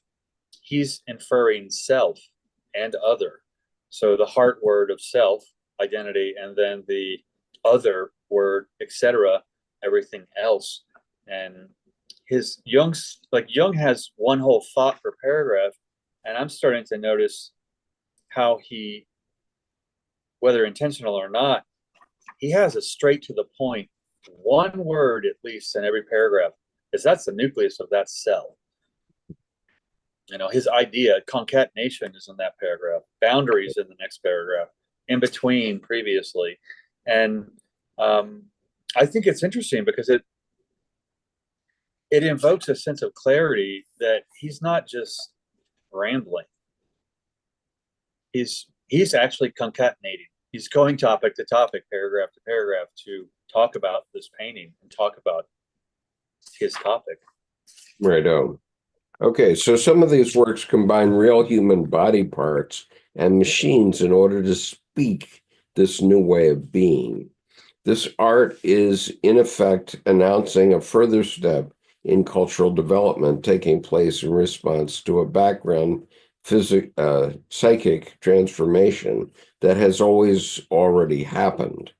he's inferring self and other. So, the heart word of self, identity, and then the other word, etc., everything else. And his Jung's like Jung has one whole thought per paragraph, and I'm starting to notice how he, whether intentional or not, he has a straight to the point, one word at least in every paragraph, because that's the nucleus of that cell. His idea, concatenation is in that paragraph, boundaries in the next paragraph, in between previously. And um, I think it's interesting because it invokes a sense of clarity that he's not just rambling. He's actually concatenating. He's going topic to topic, paragraph to paragraph, to talk about this painting and talk about his topic. Right on. Okay, so some of these works combine real human body parts and machines in order to speak this new way of being. This art is, in effect, announcing a further step in cultural development taking place in response to a background psychic transformation that has already happened.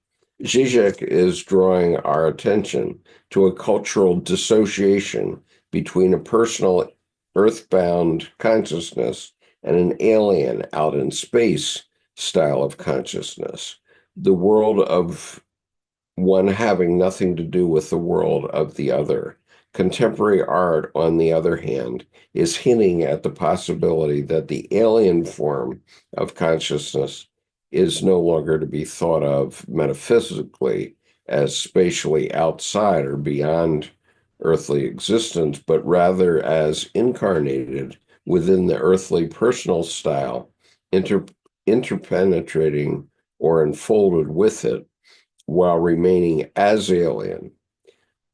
Zizek is drawing our attention to a cultural dissociation between a personal earthbound consciousness and an alien out in space style of consciousness. The world of one having nothing to do with the world of the other. Contemporary art, on the other hand, is hinting at the possibility that the alien form of consciousness is no longer to be thought of metaphysically as spatially outside or beyond earthly existence, but rather as incarnated within the earthly personal style, interpenetrating or enfolded with it while remaining as alien.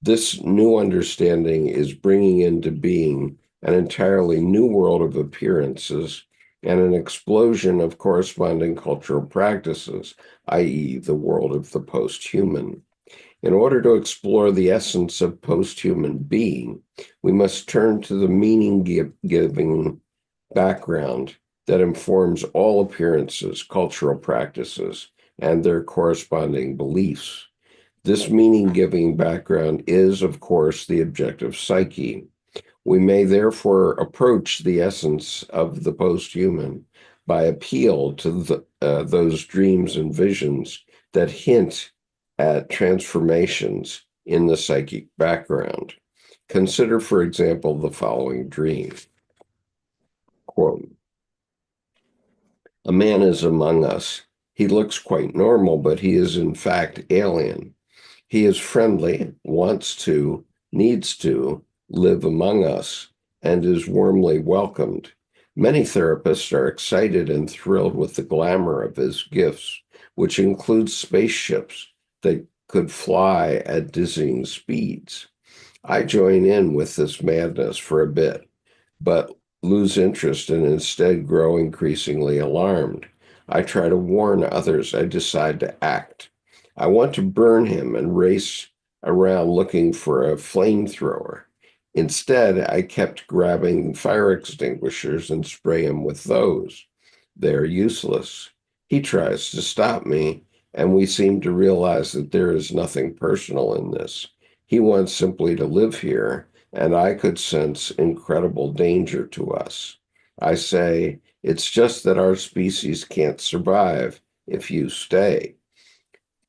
This new understanding is bringing into being an entirely new world of appearances and an explosion of corresponding cultural practices, i.e., the world of the posthuman. In order to explore the essence of posthuman being, we must turn to the meaning-giving background that informs all appearances, cultural practices, and their corresponding beliefs. This meaning-giving background is, of course, the objective psyche. We may therefore approach the essence of the posthuman by appeal to those dreams and visions that hint at transformations in the psychic background. Consider, for example, the following dream. Quote, "A man is among us. He looks quite normal, but he is in fact alien. He is friendly, wants to, needs to live among us, and is warmly welcomed. Many therapists are excited and thrilled with the glamour of his gifts, which includes spaceships that could fly at dizzying speeds. I join in with this madness for a bit, but lose interest and instead grow increasingly alarmed. I try to warn others. I decide to act. I want to burn him and race around looking for a flamethrower. Instead, I kept grabbing fire extinguishers and spray him with those. They're useless. He tries to stop me, and we seem to realize that there is nothing personal in this. He wants simply to live here, and I could sense incredible danger to us. I say, it's just that our species can't survive if you stay.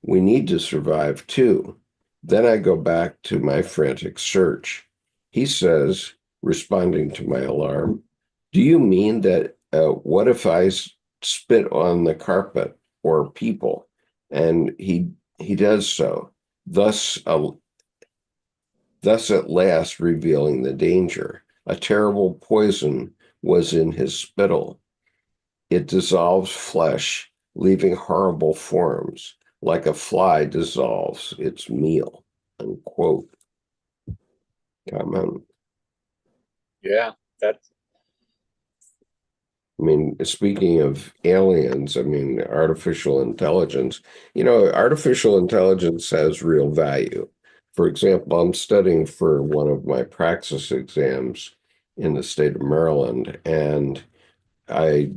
We need to survive too. Then I go back to my frantic search. He says, responding to my alarm, do you mean that what if I spit on the carpet or people? And he does so, thus at last revealing the danger. A terrible poison was in his spittle. It dissolves flesh, leaving horrible forms, like a fly dissolves its meal." Unquote. Comment. Yeah, that's I mean, speaking of aliens, I mean, artificial intelligence, artificial intelligence has real value. For example, I'm studying for one of my praxis exams in the state of Maryland, and I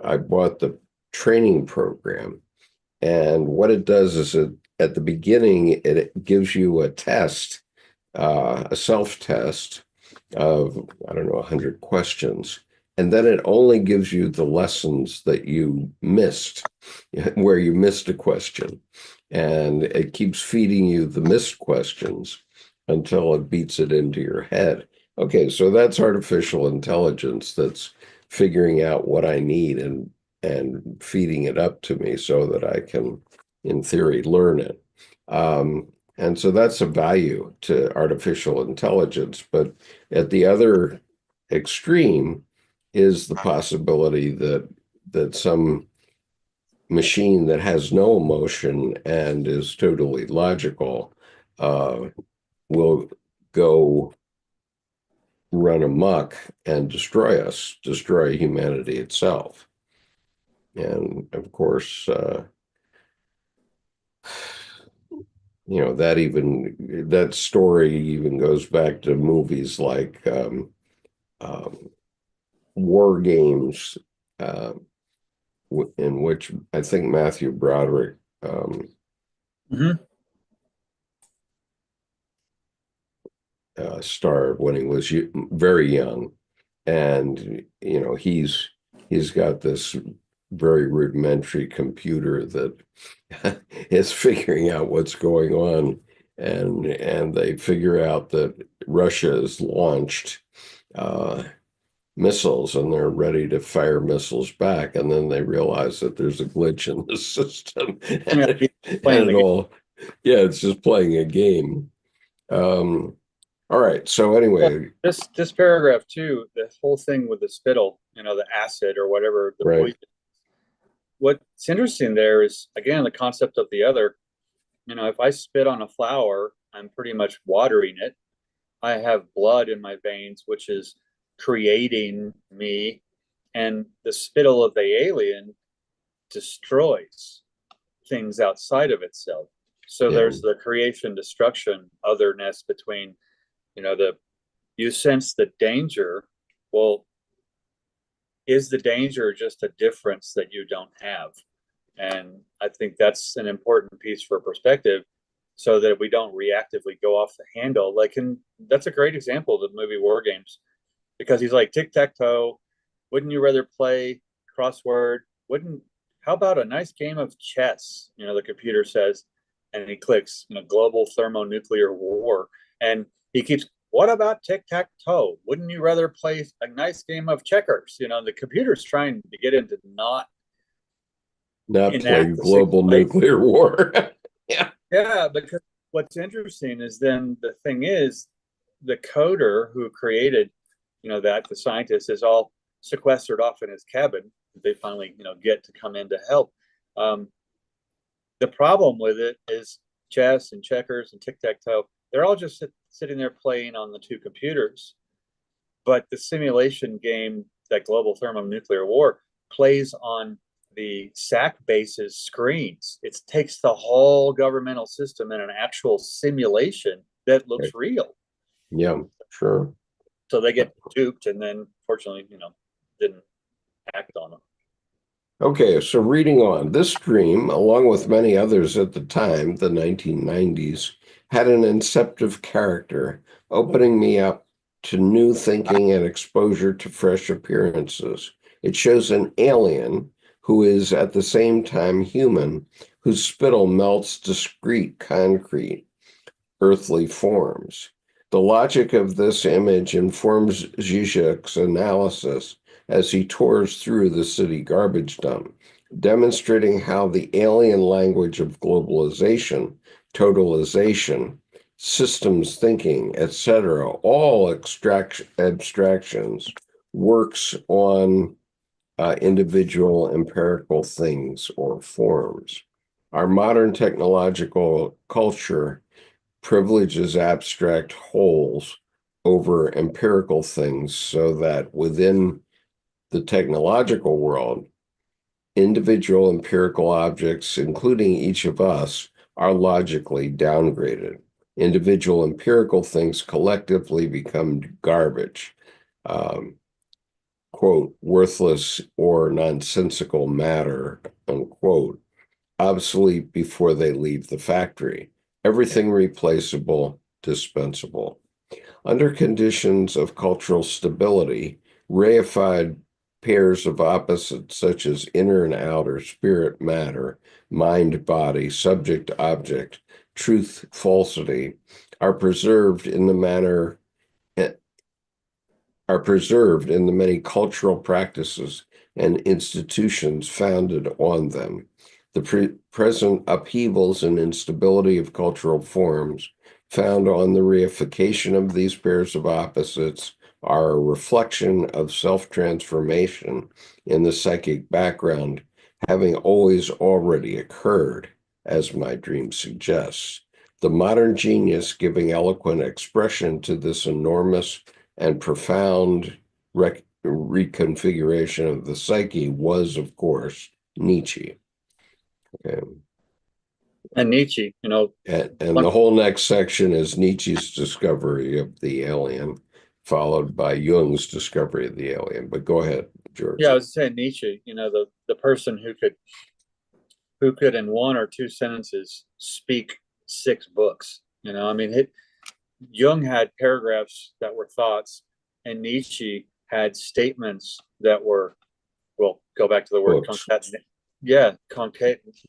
I bought the training program. And what it does is at the beginning, it gives you a test, a self-test of, I don't know, 100 questions. And then it only gives you the lessons that you missed, where you missed a question. And it keeps feeding you the missed questions until it beats it into your head. Okay, so that's artificial intelligence that's figuring out what I need and feeding it up to me so that I can, in theory, learn it. And so that's a value to artificial intelligence. But at the other extreme, is the possibility that some machine that has no emotion and is totally logical will go run amok and destroy us, destroy humanity itself. And of course, that story even goes back to movies like um, War Games, uh, in which I think Matthew Broderick Hmm. starred when he was very young, and he's got this very rudimentary computer that is figuring out what's going on, and they figure out that Russia has launched uh, missiles and they're ready to fire missiles back, and then they realize that there's a glitch in the system, Yeah, he's and playing it the game. all, yeah, it's just playing a game. um all right, so Well, anyway. this paragraph too, the whole thing with the spittle, the acid or whatever, the Right. poison. What's interesting there is again the concept of the other. If I spit on a flower, I'm pretty much watering it. I have blood in my veins, which is creating me, and the spittle of the alien destroys things outside of itself. So Yeah. there's the creation, destruction, otherness between, the you sense the danger. Well, is the danger just a difference that you don't have? And I think that's an important piece for perspective so that we don't reactively go off the handle. That's a great example of the movie War Games because he's like tic tac toe. Wouldn't you rather play crossword? Wouldn't, how about a nice game of chess? The computer says, and he clicks, global thermonuclear war. And he keeps, what about tic tac toe? Wouldn't you rather play a nice game of checkers? The computer's trying to get him to not Not play enact the global simulation. nuclear war. Yeah. Yeah, because what's interesting is then the thing is the coder who created, that the scientist is all sequestered off in his cabin. They finally, get to come in to help. Um, the problem with it is chess and checkers and tic tac toe. They're all just sitting there playing on the two computers. But the simulation game, that global thermonuclear war, plays on the SAC base's screens. It takes the whole governmental system in an actual simulation that looks Right. real. Yeah, sure. So they get duped and then, fortunately, didn't act on it. Okay, so reading on, this dream, along with many others at the time, the 1990s, had an inceptive character, opening me up to new thinking and exposure to fresh appearances. It shows an alien who is at the same time human, whose spittle melts discrete concrete, earthly forms. The logic of this image informs Zizek's analysis as he tours through the city garbage dump, demonstrating how the alien language of globalization, totalization, systems thinking, etc., all abstractions, works on individual empirical things or forms. Our modern technological culture privileges abstract wholes over empirical things, so that within the technological world, individual empirical objects, including each of us, are logically downgraded. Individual empirical things collectively become garbage, um, quote, worthless or nonsensical matter, unquote, obsolete before they leave the factory. Everything replaceable, dispensable. Under conditions of cultural stability, reified pairs of opposites such as inner and outer, spirit, matter, mind, body, subject, object, truth, falsity, are preserved in the manner are preserved in the many cultural practices and institutions founded on them. The present upheavals and instability of cultural forms found on the reification of these pairs of opposites are a reflection of self-transformation in the psychic background, having always already occurred, as my dream suggests. The modern genius giving eloquent expression to this enormous and profound reconfiguration of the psyche was, of course, Nietzsche. Okay. And Nietzsche, And one, the whole next section is Nietzsche's discovery of the alien, followed by Jung's discovery of the alien. But go ahead, yeah, I George. was saying Nietzsche, the person who could in one or two sentences speak six books. I mean, Jung had paragraphs that were thoughts, and Nietzsche had statements that were, well, go back to the word Books.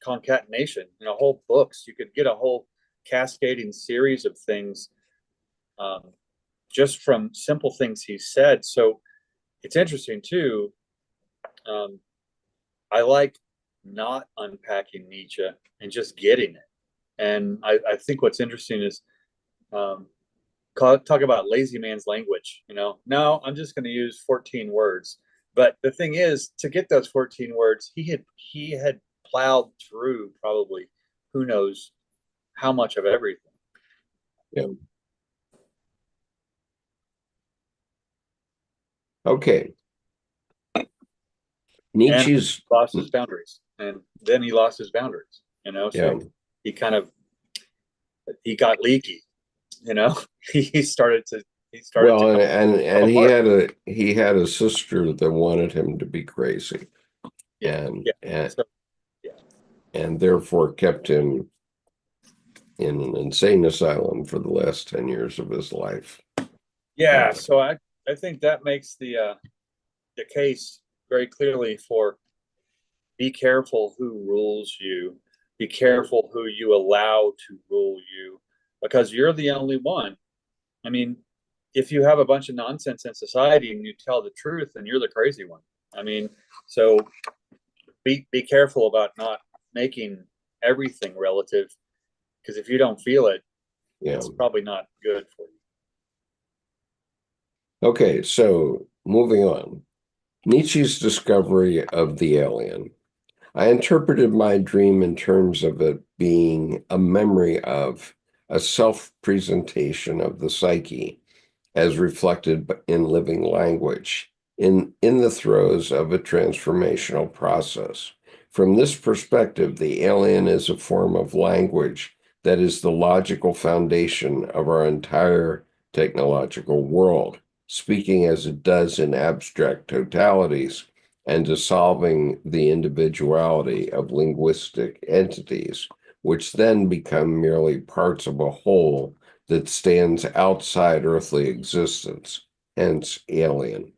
concatenation. Whole books. You could get a whole cascading series of things, um, just from simple things he said. So it's interesting too. Um, I like not unpacking Nietzsche and just getting it. And I think what's interesting is, um, talk about lazy man's language. No, I'm just going to use 14 words. But the thing is, to get those 14 words, he had plowed through probably who knows how much of everything, Yeah. Okay. and Nietzsche's, lost his boundaries. And then he lost his boundaries. yeah. So he kind of he got leaky. You know, he started to he started to Well, come and he apart. had a sister that wanted him to be crazy, Yeah, and yeah. and So yeah, and therefore kept him in an insane asylum for the last 10 years of his life. yeah. Uh, So I think that makes the case very clearly for be careful who rules you, be careful who you allow to rule you, because you're the only one. I mean, if you have a bunch of nonsense in society and you tell the truth, then you're the crazy one. I mean, so be careful about not making everything relative, because if you don't feel it, yeah. it's probably not good for you. Okay, so moving on. Nietzsche's discovery of the alien. I interpreted my dream in terms of it being a memory of a self-presentation of the psyche as reflected in living language in the throes of a transformational process. From this perspective, the alien is a form of language that is the logical foundation of our entire technological world, speaking as it does in abstract totalities and dissolving the individuality of linguistic entities, which then become merely parts of a whole that stands outside earthly existence, hence alien.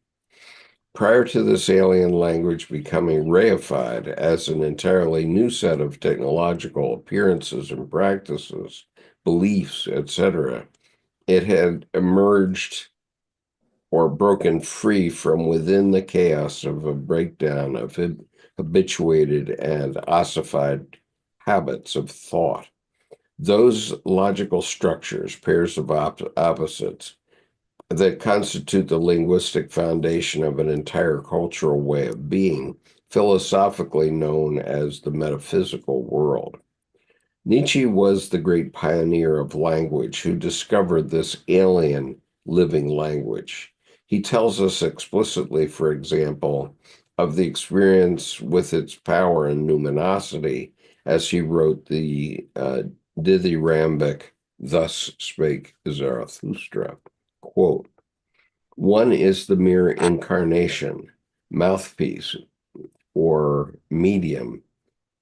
Prior to this alien language becoming reified as an entirely new set of technological appearances and practices, beliefs, etc., it had emerged or broken free from within the chaos of a breakdown of habituated and ossified habits of thought. Those logical structures, pairs of opposites, that constitute the linguistic foundation of an entire cultural way of being, philosophically known as the metaphysical world. Nietzsche was the great pioneer of language who discovered this alien living language. He tells us explicitly, for example, of the experience with its power and numinosity as he wrote the dithyrambic, Thus Spake Zarathustra. Quote, one is the mere incarnation, mouthpiece, or medium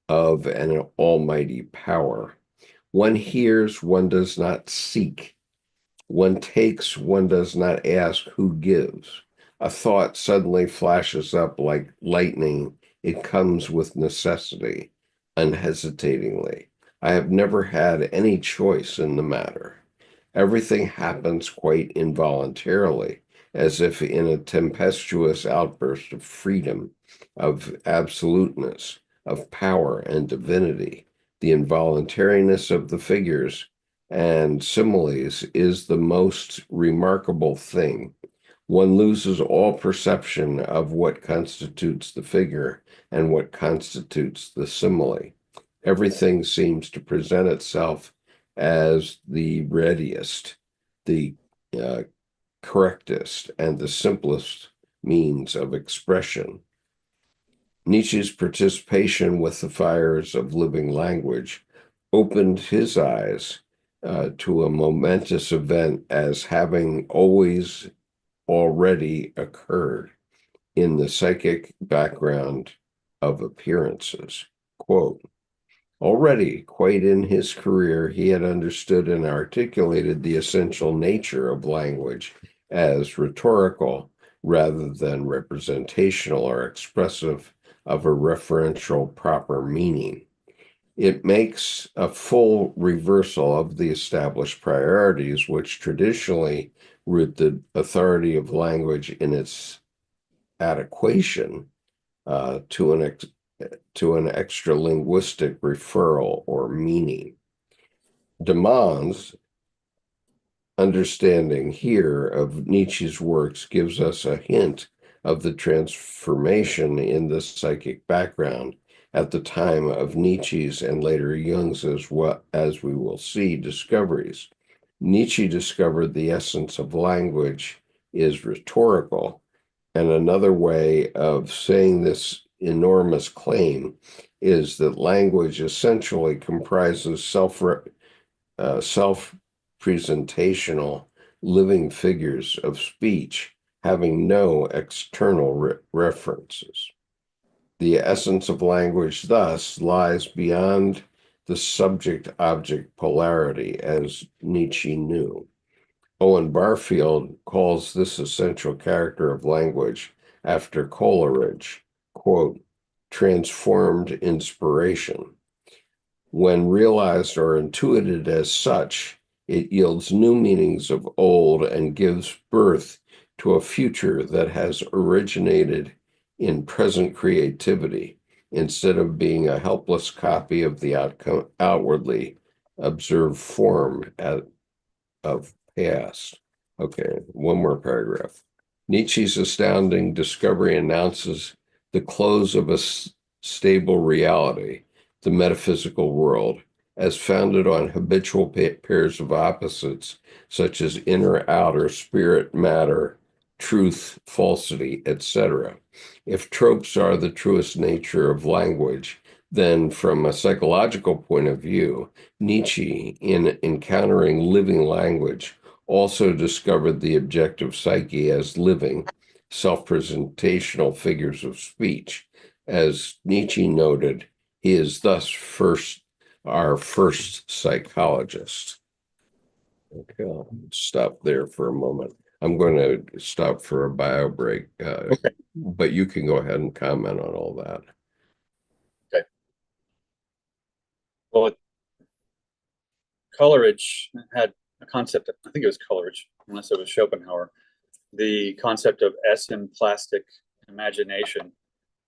of an almighty power. One hears, one does not seek. One takes, one does not ask who gives. A thought suddenly flashes up like lightning. It comes with necessity, unhesitatingly. I have never had any choice in the matter. Everything happens quite involuntarily, as if in a tempestuous outburst of freedom, of absoluteness, of power and divinity. The involuntariness of the figures and similes is the most remarkable thing. One loses all perception of what constitutes the figure and what constitutes the simile. Everything seems to present itself as the readiest, the uh, correctest, and the simplest means of expression. Nietzsche's participation with the fires of living language opened his eyes to a momentous event as having already occurred in the psychic background of appearances. Quote, already, quite in his career, he had understood and articulated the essential nature of language as rhetorical rather than representational or expressive of a referential proper meaning. It makes a full reversal of the established priorities, which traditionally root the authority of language in its adequation to an extra linguistic referral or meaning. Demand's understanding here of Nietzsche's works gives us a hint of the transformation in the psychic background at the time of Nietzsche's and later Jung's, as well as we will see, discoveries. Nietzsche discovered the essence of language is rhetorical, and another way of saying this enormous claim is that language essentially comprises self-presentational living figures of speech having no external references. The essence of language thus lies beyond the subject-object polarity, as Nietzsche knew. Owen Barfield calls this essential character of language after Coleridge, quote, transformed inspiration. When realized or intuited as such, it yields new meanings of old and gives birth to a future that has originated in present creativity instead of being a helpless copy of the outwardly observed form of past. Okay, one more paragraph. Nietzsche's astounding discovery announces the close of a stable reality, the metaphysical world, as founded on habitual pairs of opposites, such as inner, outer, spirit, matter, truth, falsity, etc. If tropes are the truest nature of language, then from a psychological point of view, Nietzsche, in encountering living language, also discovered the objective psyche as living, self-presentational figures of speech. As Nietzsche noted, he is thus our first psychologist. Okay, I'll stop there for a moment. I'm going to stop for a bio break, but you can go ahead and comment on all that. Okay. Well, Coleridge had a concept, I think it was Coleridge, unless it was Schopenhauer, the concept of emplastic imagination.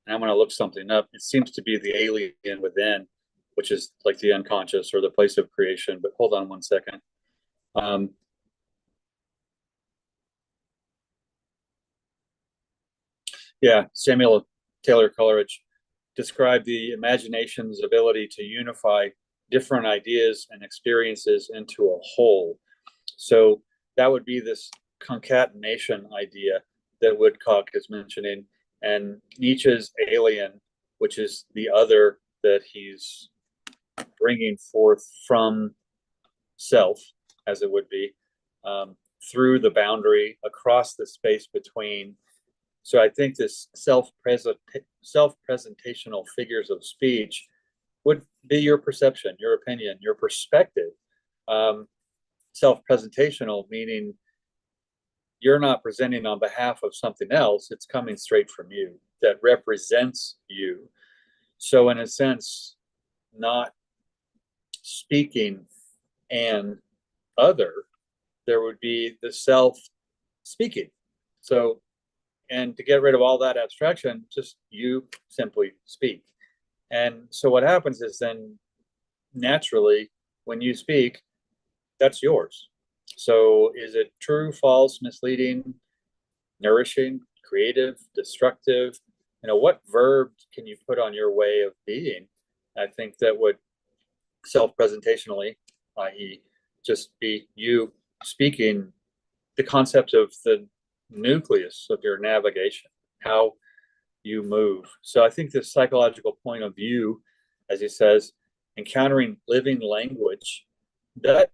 And I'm going to look something up. It seems to be the alien within, which is like the unconscious or the place of creation. But hold on one second. Yeah, Samuel Taylor Coleridge described the imagination's ability to unify different ideas and experiences into a whole. So that would be this concatenation idea that Woodcock is mentioning, and Nietzsche's alien, which is the other that he's bringing forth from self, as it would be, through the boundary, across the space between. So I think this self-presentational figures of speech would be your perception, your opinion, your perspective. Self-presentational, meaning you're not presenting on behalf of something else, it's coming straight from you, that represents you. So in a sense, not speaking and other, there would be the self speaking. So, and to get rid of all that abstraction, just you simply speak. And so what happens is then naturally, when you speak, that's yours. So is it true, false, misleading? nourishing, creative, destructive. What verb can you put on your way of being? I think that would self-presentationally, i.e., just be you speaking the concept of the nucleus of your navigation, how you move. So I think this psychological point of view, as he says, encountering living language, that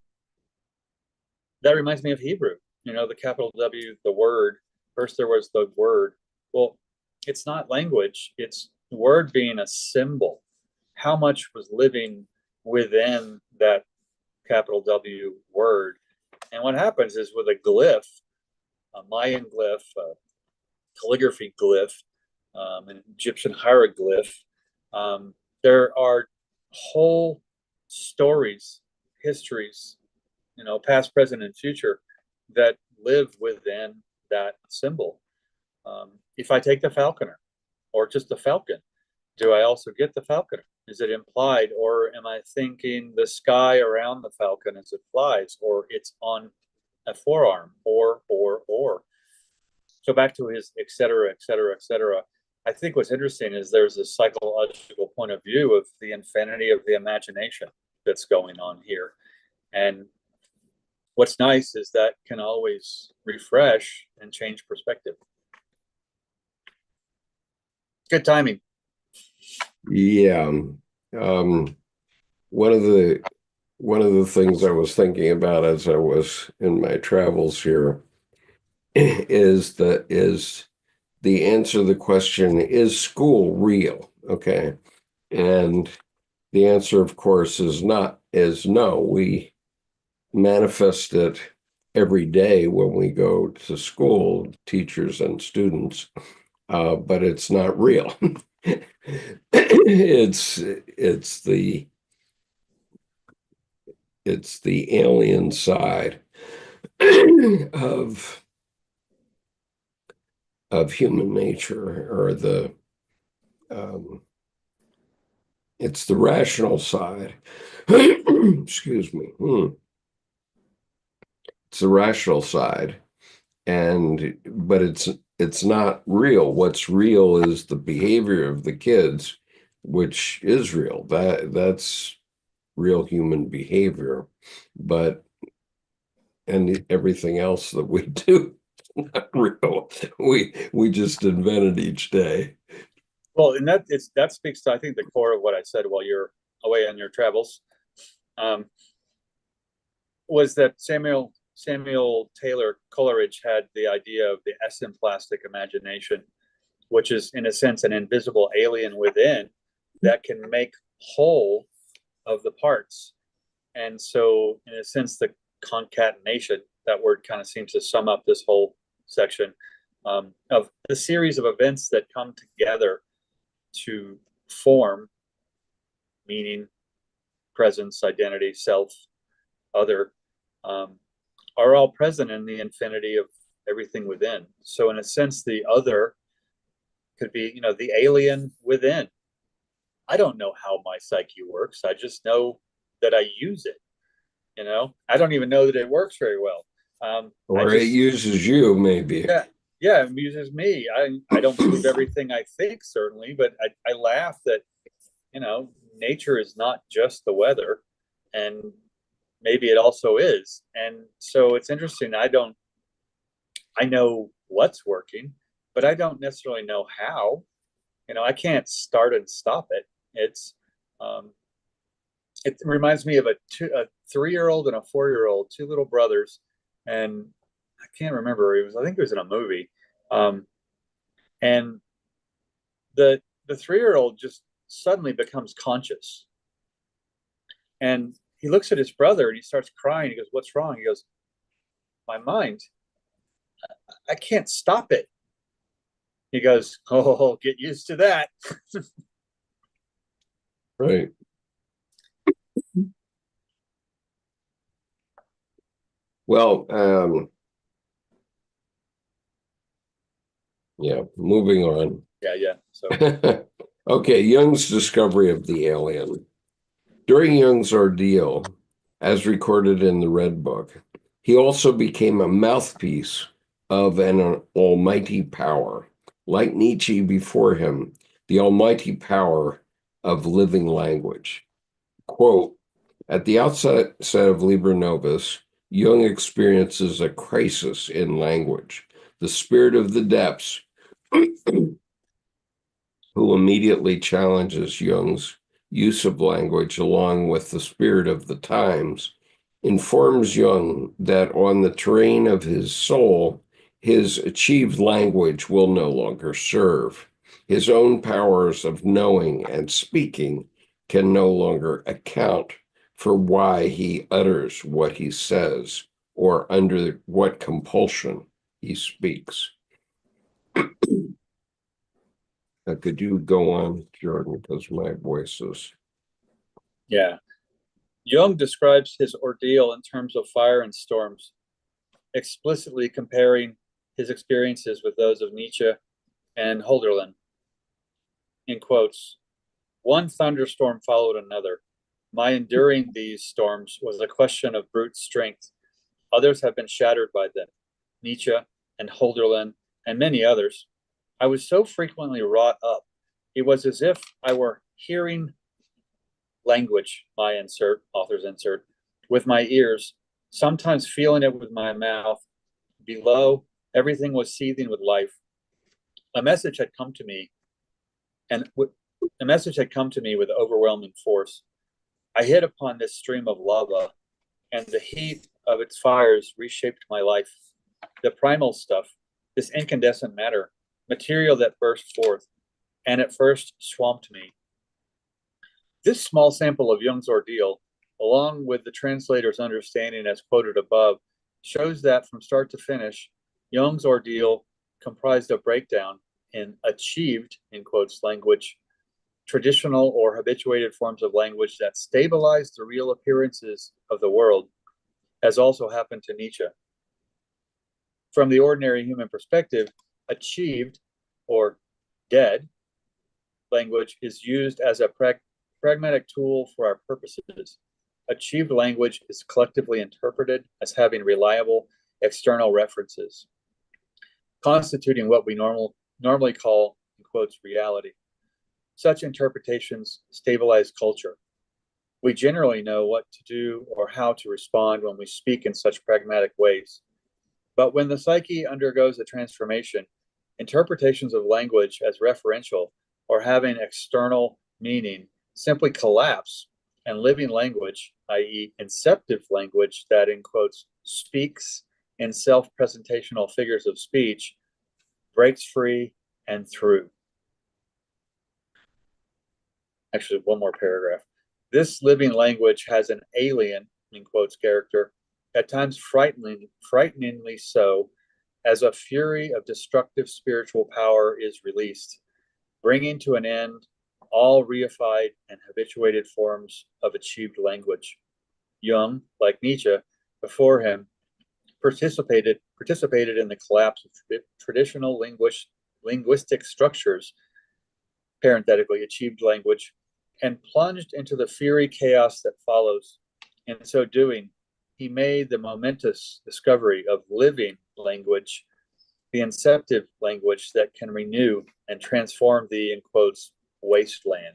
reminds me of Hebrew. The capital W, the word. First there was the word. Well, it's not language, it's word being a symbol. How much was living within that capital W word? And what happens is with a glyph, a Mayan glyph, a calligraphy glyph, an Egyptian hieroglyph, there are whole stories, histories, past, present, and future that live within that symbol. If I take the falconer or just the falcon, do I also get the falconer? Is it implied, or am I thinking the sky around the falcon as it flies, or it's on a forearm, or? So back to his et cetera, et cetera, et cetera. I think what's interesting is there's a psychological point of view of the infinity of the imagination that's going on here. And what's nice is that can always refresh and change perspective. Good timing. Yeah. One of the things I was thinking about as I was in my travels here is the answer to the question, is school real? Okay. And the answer, of course, is no. We manifest it every day when we go to school, teachers and students, but it's not real. It's the alien side of human nature, or it's the rational side. Excuse me. It's the rational side, but it's not real. What's real is the behavior of the kids, which is real. That's real human behavior, and everything else that we do is not real. We just invent it each day. Well, and that speaks to, I think, the core of what I said while you're away on your travels, was that Samuel Taylor Coleridge had the idea of the esemplastic imagination, which is in a sense an invisible alien within that can make whole of the parts. And so in a sense, the concatenation, that word kind of seems to sum up this whole section, of the series of events that come together to form meaning, presence, identity, self, other, are all present in the infinity of everything within. So in a sense, the other could be, the alien within. I don't know how my psyche works. I just know that I use it. I don't even know that it works very well. Or it uses you, maybe. Yeah, it uses me. I don't believe everything I think, certainly, but I laugh that, nature is not just the weather, and maybe it also is. And so it's interesting. I know what's working, but I don't necessarily know how. I can't start and stop it. It reminds me of a 3-year-old and a 4-year-old, two little brothers, and I can't remember. I think it was in a movie, and the 3-year-old just suddenly becomes conscious, and he looks at his brother and he starts crying. He goes, "What's wrong?" He goes, "My mind. I can't stop it." He goes, "Oh, get used to that." Right. Well, yeah, moving on. Yeah. So, okay, Jung's discovery of the alien. During Jung's ordeal, as recorded in the Red Book, he also became a mouthpiece of an almighty power. Like Nietzsche before him, the almighty power of living language. Quote, at the outset of Liber Novus, Jung experiences a crisis in language. The spirit of the depths, who immediately challenges Jung's use of language along with the spirit of the times, informs Jung that on the terrain of his soul, his achieved language will no longer serve. His own powers of knowing and speaking can no longer account for why he utters what he says or under what compulsion he speaks. Could you go on, Jordan, because my voice is... Yeah. Jung describes his ordeal in terms of fire and storms, explicitly comparing his experiences with those of Nietzsche and Hölderlin. In quotes, one thunderstorm followed another. My enduring these storms was a question of brute strength. Others have been shattered by them, Nietzsche and Hölderlin and many others. I was so frequently wrought up. It was as if I were hearing language, my insert, author's insert, with my ears, sometimes feeling it with my mouth. Below, everything was seething with life. A message had come to me, and a message had come to me with overwhelming force. I hit upon this stream of lava, and the heat of its fires reshaped my life. The primal stuff, this incandescent matter, material that burst forth, and at first swamped me. This small sample of Jung's ordeal, along with the translator's understanding as quoted above, shows that from start to finish, Jung's ordeal comprised a breakdown in achieved, in quotes, language, traditional or habituated forms of language that stabilized the real appearances of the world, as also happened to Nietzsche. From the ordinary human perspective, achieved or dead language is used as a pragmatic tool for our purposes. Achieved language is collectively interpreted as having reliable external references, constituting what we normally call, in quotes, reality. Such interpretations stabilize culture. We generally know what to do or how to respond when we speak in such pragmatic ways. But when the psyche undergoes a transformation, interpretations of language as referential or having external meaning simply collapse, and living language, i.e., inceptive language that, in quotes, speaks in self-presentational figures of speech, breaks free and through. Actually, one more paragraph. This living language has an alien, in quotes, character, at times frighteningly so, as a fury of destructive spiritual power is released, bringing to an end all reified and habituated forms of achieved language. Jung, like Nietzsche before him, participated in the collapse of traditional linguistic structures, parenthetically achieved language, and plunged into the fiery chaos that follows. In so doing, he made the momentous discovery of living language, the inceptive language that can renew and transform the, in quotes, wasteland.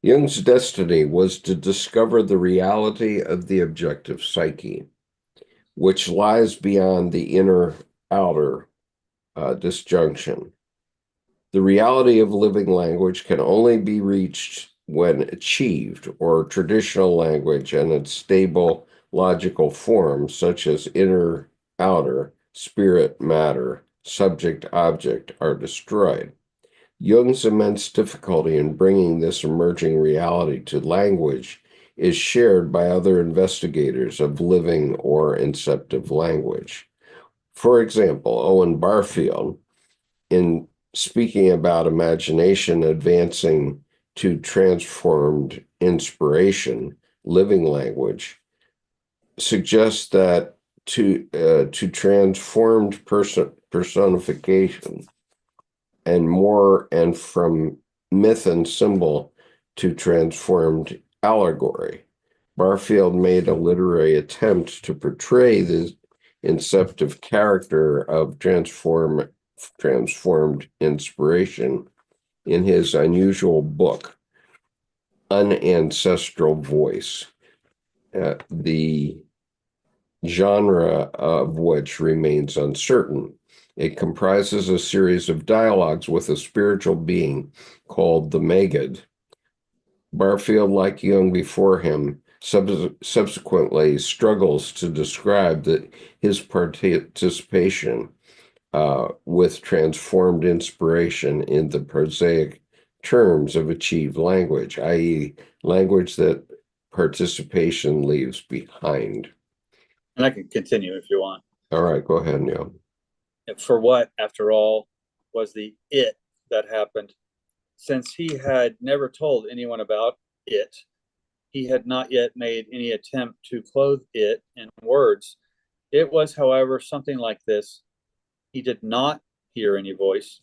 Jung's destiny was to discover the reality of the objective psyche, which lies beyond the inner-outer disjunction. The reality of living language can only be reached when achieved, or traditional language and its stable logical forms, such as inner-outer, spirit-matter, subject-object, are destroyed. Jung's immense difficulty in bringing this emerging reality to language is shared by other investigators of living or inceptive language. For example, Owen Barfield, in speaking about imagination advancing to transformed inspiration, living language, suggests that to transformed personification and from myth and symbol to transformed allegory. Barfield made a literary attempt to portray the inceptive character of transformed inspiration in his unusual book, Unancestral Voice, the genre of which remains uncertain. It comprises a series of dialogues with a spiritual being called the Maggid. Barfield, like Jung before him, subsequently struggles to describe his participation with transformed inspiration in the prosaic terms of achieved language, i.e., language that participation leaves behind. And I can continue if you want. All right, go ahead, Neil. For what, after all, was the it that happened? Since he had never told anyone about it, he had not yet made any attempt to clothe it in words. It was, however, something like this. He did not hear any voice.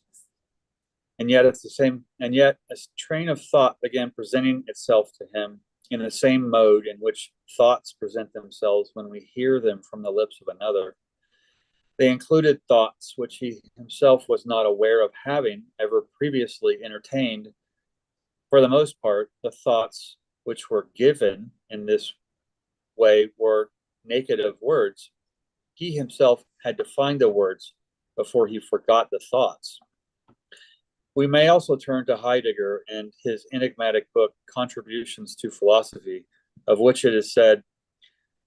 And yet a train of thought began presenting itself to him in the same mode in which thoughts present themselves when we hear them from the lips of another. They included thoughts which he himself was not aware of having ever previously entertained. For the most part, the thoughts which were given in this way were naked of words. He himself had defined the words before he forgot the thoughts. We may also turn to Heidegger and his enigmatic book, Contributions to Philosophy, of which it is said,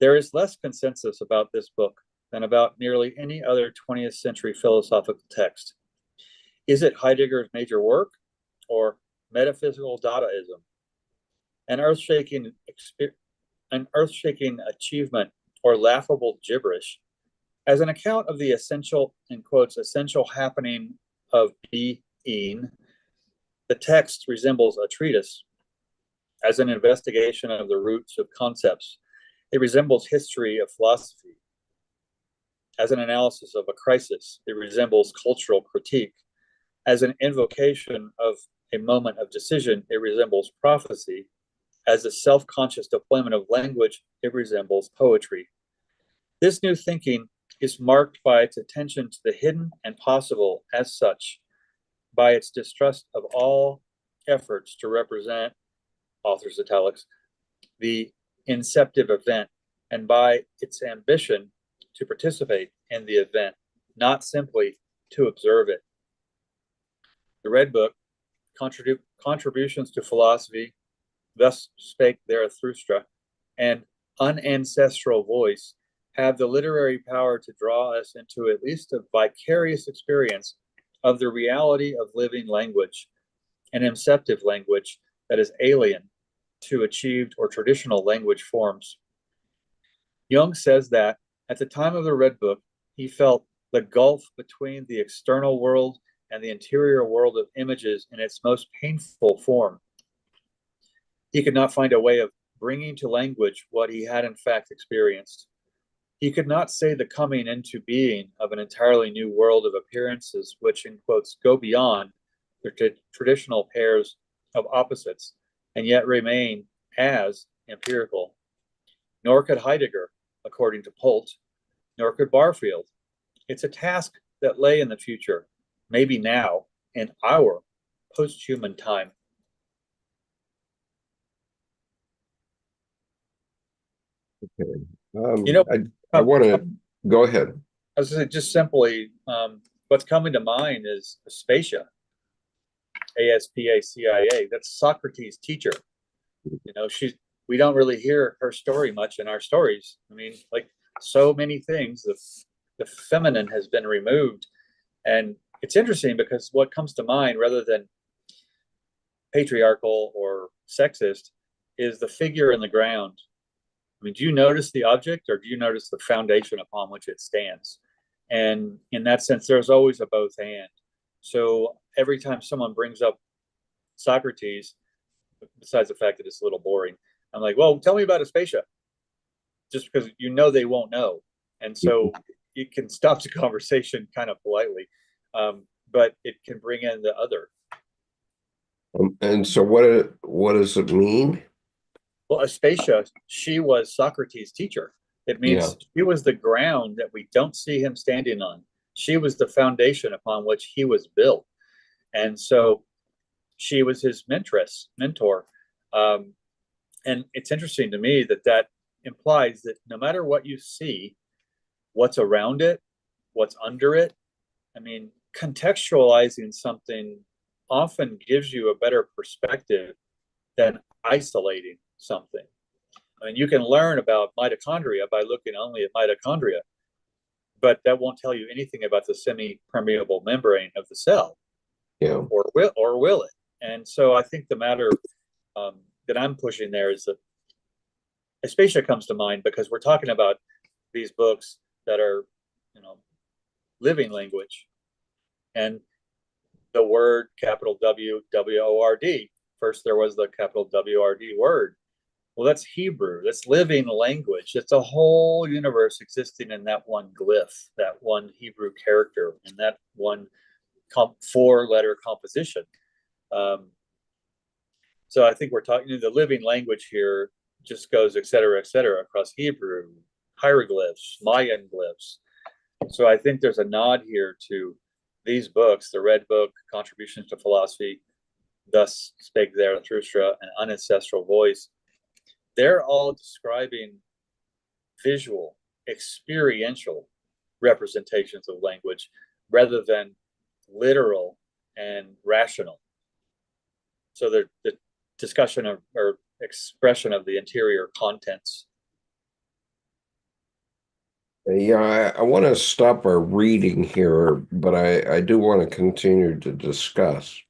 there is less consensus about this book than about nearly any other 20th century philosophical text. Is it Heidegger's major work or metaphysical Dadaism? An earth-shaking achievement or laughable gibberish? As an account of the essential, in quotes, essential happening of being, the text resembles a treatise. As an investigation of the roots of concepts, it resembles history of philosophy. As an analysis of a crisis, it resembles cultural critique. As an invocation of a moment of decision, it resembles prophecy. As a self-conscious deployment of language, it resembles poetry. This new thinking is marked by its attention to the hidden and possible as such, by its distrust of all efforts to represent, author's italics, the inceptive event, and by its ambition to participate in the event, not simply to observe it. The Red Book, Contributions to Philosophy, Thus Spake Zarathustra, and Unancestral Voice have the literary power to draw us into at least a vicarious experience of the reality of living language, an inceptive language that is alien to achieved or traditional language forms. Jung says that at the time of the Red Book, he felt the gulf between the external world and the interior world of images in its most painful form. He could not find a way of bringing to language what he had in fact experienced. He could not say the coming into being of an entirely new world of appearances, which, in quotes, go beyond the traditional pairs of opposites and yet remain as empirical. Nor could Heidegger, according to Polt, nor could Barfield. It's a task that lay in the future, maybe now, in our post-human time. Okay. I want to go ahead. I was just simply, what's coming to mind is Aspasia, Aspacia. That's Socrates' teacher. We don't really hear her story much in our stories. I mean, like so many things, the feminine has been removed. And it's interesting because what comes to mind, rather than patriarchal or sexist, is the figure in the ground. I mean, do you notice the object or do you notice the foundation upon which it stands? And in that sense, there's always a both and. So every time someone brings up Socrates, besides the fact that it's a little boring, I'm like, well, tell me about Aspasia. Just because they won't know. And so it can stop the conversation kind of politely, but it can bring in the other. And so what does it mean? Well, Aspasia, she was Socrates' teacher. It Yeah, means she was the ground that we don't see him standing on. She was the foundation upon which he was built. And so she was his mentor. Um, and it's interesting to me that that implies that no matter what you see, what's around it, what's under it, I mean, contextualizing something often gives you a better perspective than isolating something. I mean, you can learn about mitochondria by looking only at mitochondria, but that won't tell you anything about the semi-permeable membrane of the cell, yeah. or will it? And so I think the matter that I'm pushing there is that Aspasia comes to mind because we're talking about these books that are, you know, living language, and the word capital W-W-O-R-D. First, there was the capital W-R-D word. Well, that's Hebrew. That's living language. It's a whole universe existing in that one glyph, that one Hebrew character, and that one four-letter composition. Um, so I think we're talking the living language here just goes et cetera, across Hebrew, hieroglyphs, Mayan glyphs. So I think there's a nod here to these books, the Red Book, Contributions to Philosophy, Thus Spake Zarathustra, and Unancestral Voice. They're all describing visual, experiential representations of language rather than literal and rational. So the discussion of or expression of the interior contents. Yeah, I want to stop our reading here, but I do want to continue to discuss.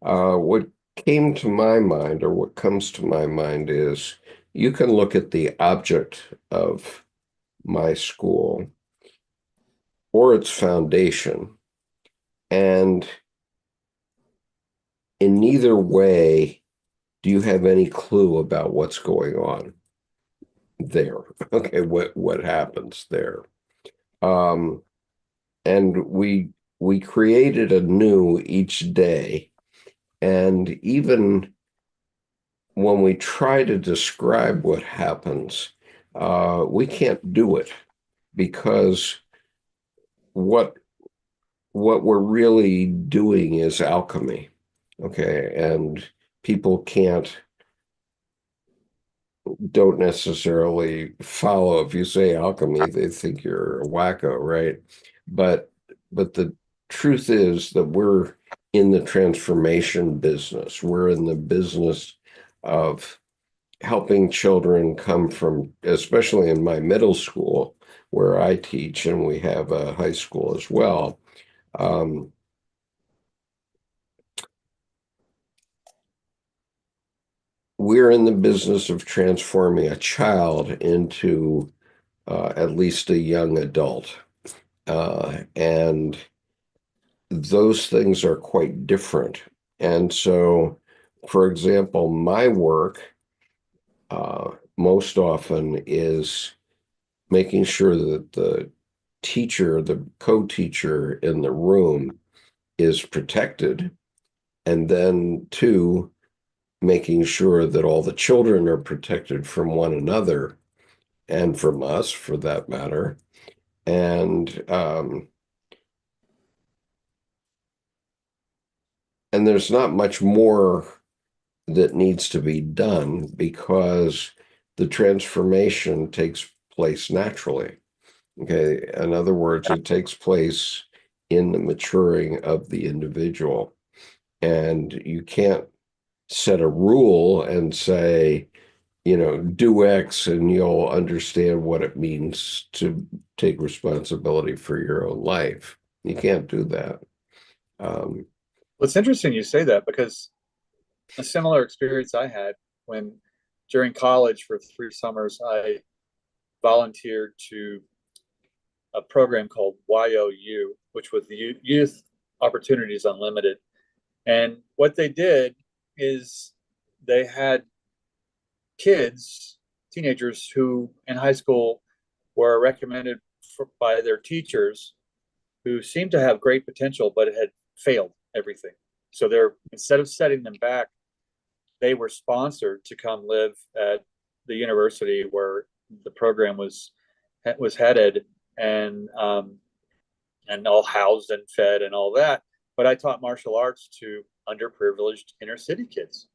What came to my mind, or what comes to my mind, is you can look at the object of my school or its foundation, and in neither way do you have any clue about what's going on there. Okay, what happens there? Um, and we created anew each day, and even when we try to describe what happens, we can't do it because what what we're really doing is alchemy. Okay, and people don't necessarily follow. If you say alchemy, they think you're a wacko, right? But the truth is that we're in the transformation business. We're in the business of helping children come from, especially in my middle school where I teach, and we have a high school as well. Um, we're in the business of transforming a child into at least a young adult. And those things are quite different. And so, for example, my work most often is making sure that the teacher, the co-teacher in the room is protected. And then two, making sure that all the children are protected from one another and from us for that matter. And there's not much more that needs to be done because the transformation takes place naturally. Okay. In other words, it takes place in the maturing of the individual. And you can't set a rule and say, do X and you'll understand what it means to take responsibility for your own life. You can't do that. Um, Well, it's interesting you say that because a similar experience I had when during college for 3 summers, I volunteered to a program called YOU, which was the Youth Opportunities Unlimited. And what they did is they had kids, teenagers who in high school were recommended by their teachers who seemed to have great potential, but had failed everything. So they're instead of setting them back, they were sponsored to come live at the university where the program was headed, and all housed and fed and all that. But I taught martial arts to underprivileged inner city kids.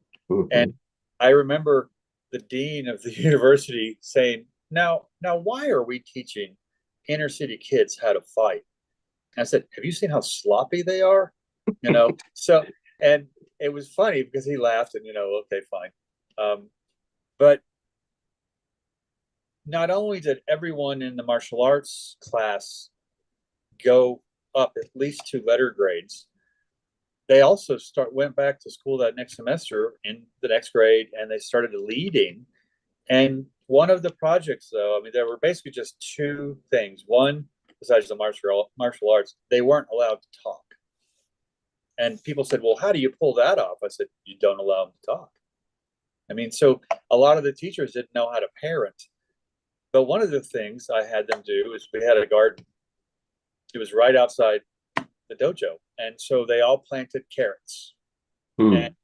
And I remember the dean of the university saying, now, why are we teaching inner city kids how to fight? And I said, have you seen how sloppy they are? So, and it was funny because he laughed and, okay, fine. But not only did everyone in the martial arts class go up at least 2 letter grades, they also went back to school that next semester in the next grade, and they started leading. And one of the projects, though, I mean, there were basically just 2 things. One, besides the martial arts, they weren't allowed to talk. And people said, well, how do you pull that off? I said, you don't allow them to talk. I mean, so a lot of the teachers didn't know how to parent. But one of the things I had them do is we had a garden. It was right outside the dojo. And so they all planted carrots. And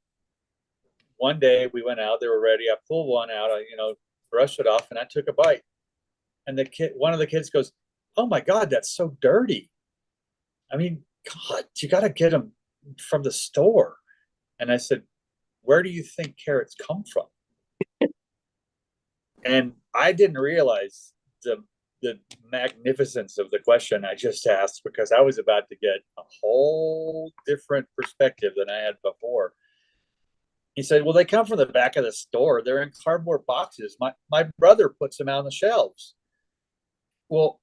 one day we went out, they were ready. I pulled one out, I brushed it off, and I took a bite. And one of the kids goes, oh my God, that's so dirty. I mean, God, you got to get them from the store. And I said, where do you think carrots come from? And I didn't realize the magnificence of the question I just asked, because I was about to get a whole different perspective than I had before. He said, well, they come from the back of the store. They're in cardboard boxes. My brother puts them out on the shelves. Well,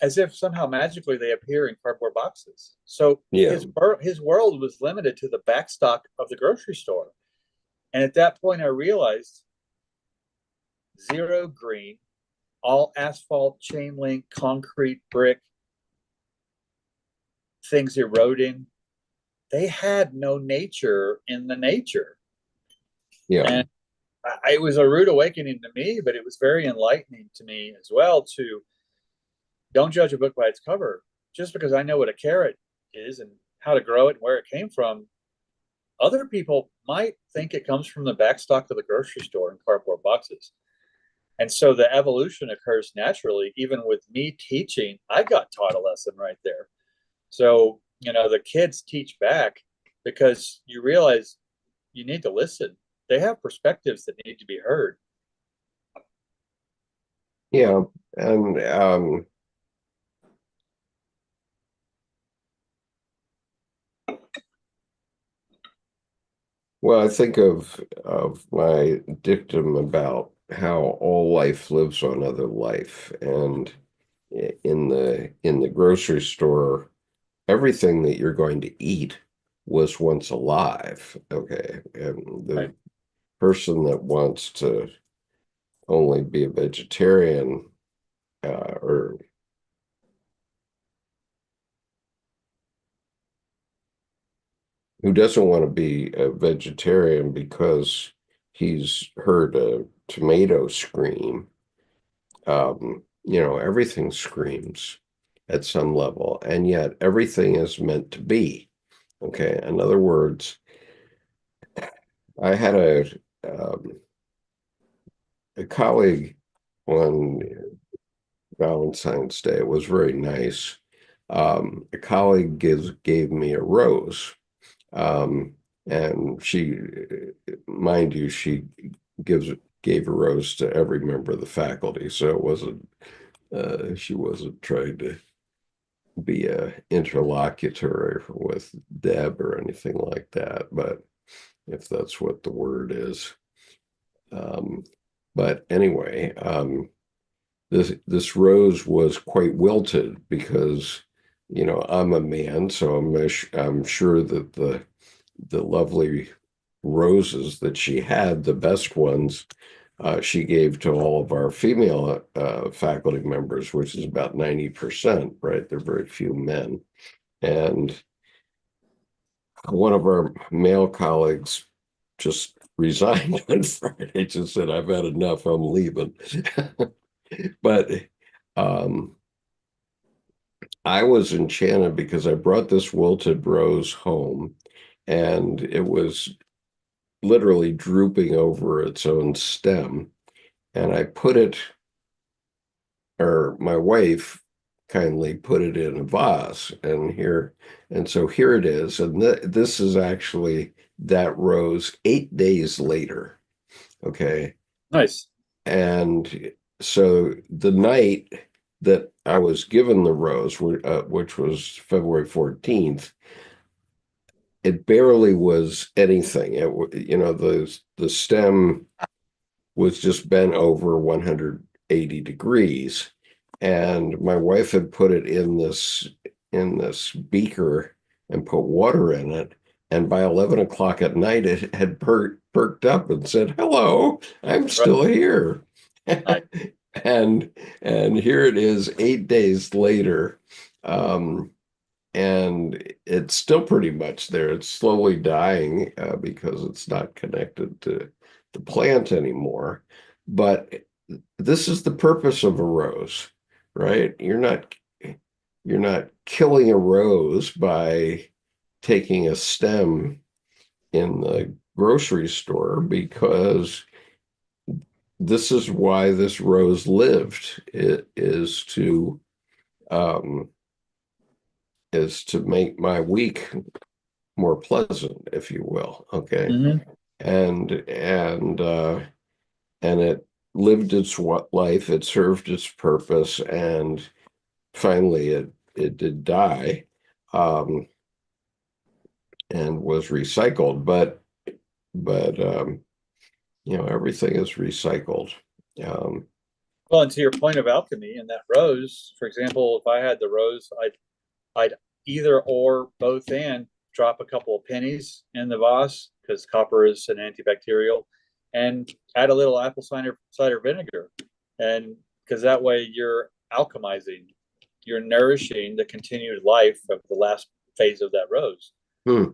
as if somehow magically they appear in cardboard boxes. So his world was limited to the backstock of the grocery store. And at that point, I realized zero green, all asphalt, chain link, concrete, brick, things eroding. They had no nature in the nature. Yeah. And it was a rude awakening to me, but it was very enlightening to me as well to don't judge a book by its cover. Just because I know what a carrot is and how to grow it and where it came from, other people might think it comes from the backstock of the grocery store in cardboard boxes. And so the evolution occurs naturally. Even with me teaching, I got taught a lesson right there. So, the kids teach back because you realize you need to listen. They have perspectives that need to be heard. Yeah. And well, I think of my dictum about how all life lives on other life. And in the grocery store, everything that you're going to eat was once alive. Okay. And the person that wants to only be a vegetarian or who doesn't want to be a vegetarian because he's heard a tomato scream, everything screams at some level, and yet everything is meant to be. Okay. In other words, I had a colleague on Valentine's Day. It was very nice. A colleague gave me a rose. And she, mind you, she gave a rose to every member of the faculty. So it wasn't, she wasn't trying to be a interlocutor with Deb or anything like that, but if that's what the word is. But anyway, this rose was quite wilted because, I'm a man, so I'm sure that the lovely roses that she had, the best ones, she gave to all of our female faculty members, which is about 90%, right? There are very few men. And one of our male colleagues just resigned on Friday, just said, I've had enough, I'm leaving. But I was enchanted because I brought this wilted rose home, and it was, literally drooping over its own stem. And I put it, or my wife kindly put it in a vase, and so here it is. And this is actually that rose 8 days later. Okay. Nice. And so the night that I was given the rose, which was February 14th, it barely was anything. The stem was just bent over 180 degrees, and my wife had put it in this beaker and put water in it. And by 11 o'clock at night, it had perked up and said, "Hello, I'm Right. still here." Nice. and and here it is 8 days later. Um, and it's still pretty much there. It's slowly dying because it's not connected to the plant anymore. But this is the purpose of a rose, right? You're not killing a rose by taking a stem in the grocery store, because this is why this rose lived. It um, is to make my week more pleasant, if you will. Okay. Hmm. And and it lived its life, it served its purpose, and finally it did die, um, and was recycled. But everything is recycled. Um, Well, and to your point of alchemy and that rose, for example, if I had the rose, I'd either or both and drop a couple of pennies in the vase because copper is an antibacterial, and add a little apple cider vinegar, and because that way you're alchemizing, you're nourishing the continued life of the last phase of that rose. hmm,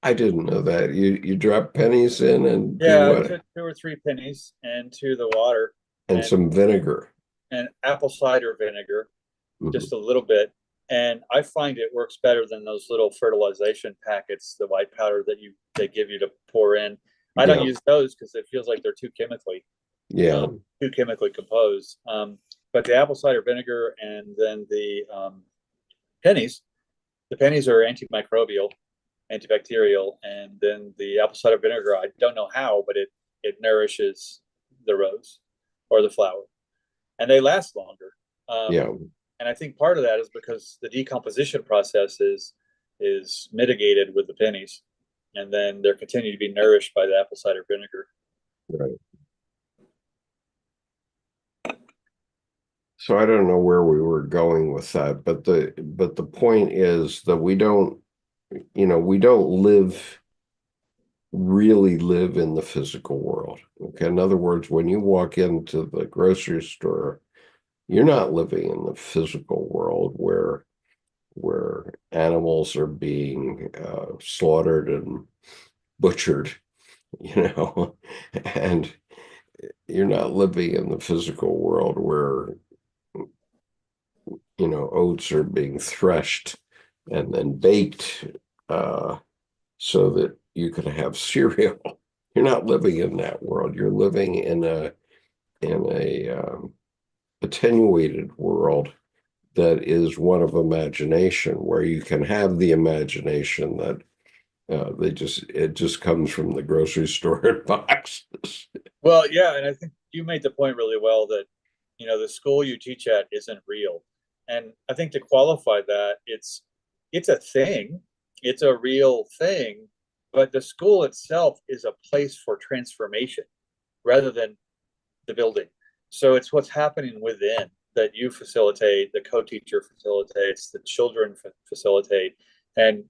I didn't know that. You drop pennies in and do Yeah, I what? took 2 or 3 pennies into the water And and some vinegar. apple cider vinegar, Mhm. just a little bit. And I find it works better than those little fertilization packets, the white powder that they give you to pour in. I don't Yeah, use those because it feels like they're yeah, um, too chemically composed. But the apple cider vinegar and then pennies, the pennies are antimicrobial, antibacterial, and then the apple cider vinegar, I don't know how, but it nourishes the rose or the flower, and they last longer. Um, yeah. and I think part of that is because the decomposition process is mitigated with the pennies, and then they're continuing to be nourished by the apple cider vinegar. Right. So I don't know where we were going with that, but the point is that we don't really live in the physical world. Okay. In other words, when you walk into the grocery store, you're not living in the physical world where animals are being slaughtered and butchered, you know, and you're not living in the physical world where oats are being threshed and then baked uh, so that you can have cereal. You're not living in that world. You're living in a attenuated world that is one of imagination, where you can have the imagination that it just comes from the grocery store in boxes. Well, yeah, and I think you made the point really well that the school you teach at isn't real, and I think to qualify that, it's a thing, it's a real thing, but the school itself is a place for transformation rather than the building. So it's what's happening within that you facilitate, the co-teacher facilitates, the children facilitate, and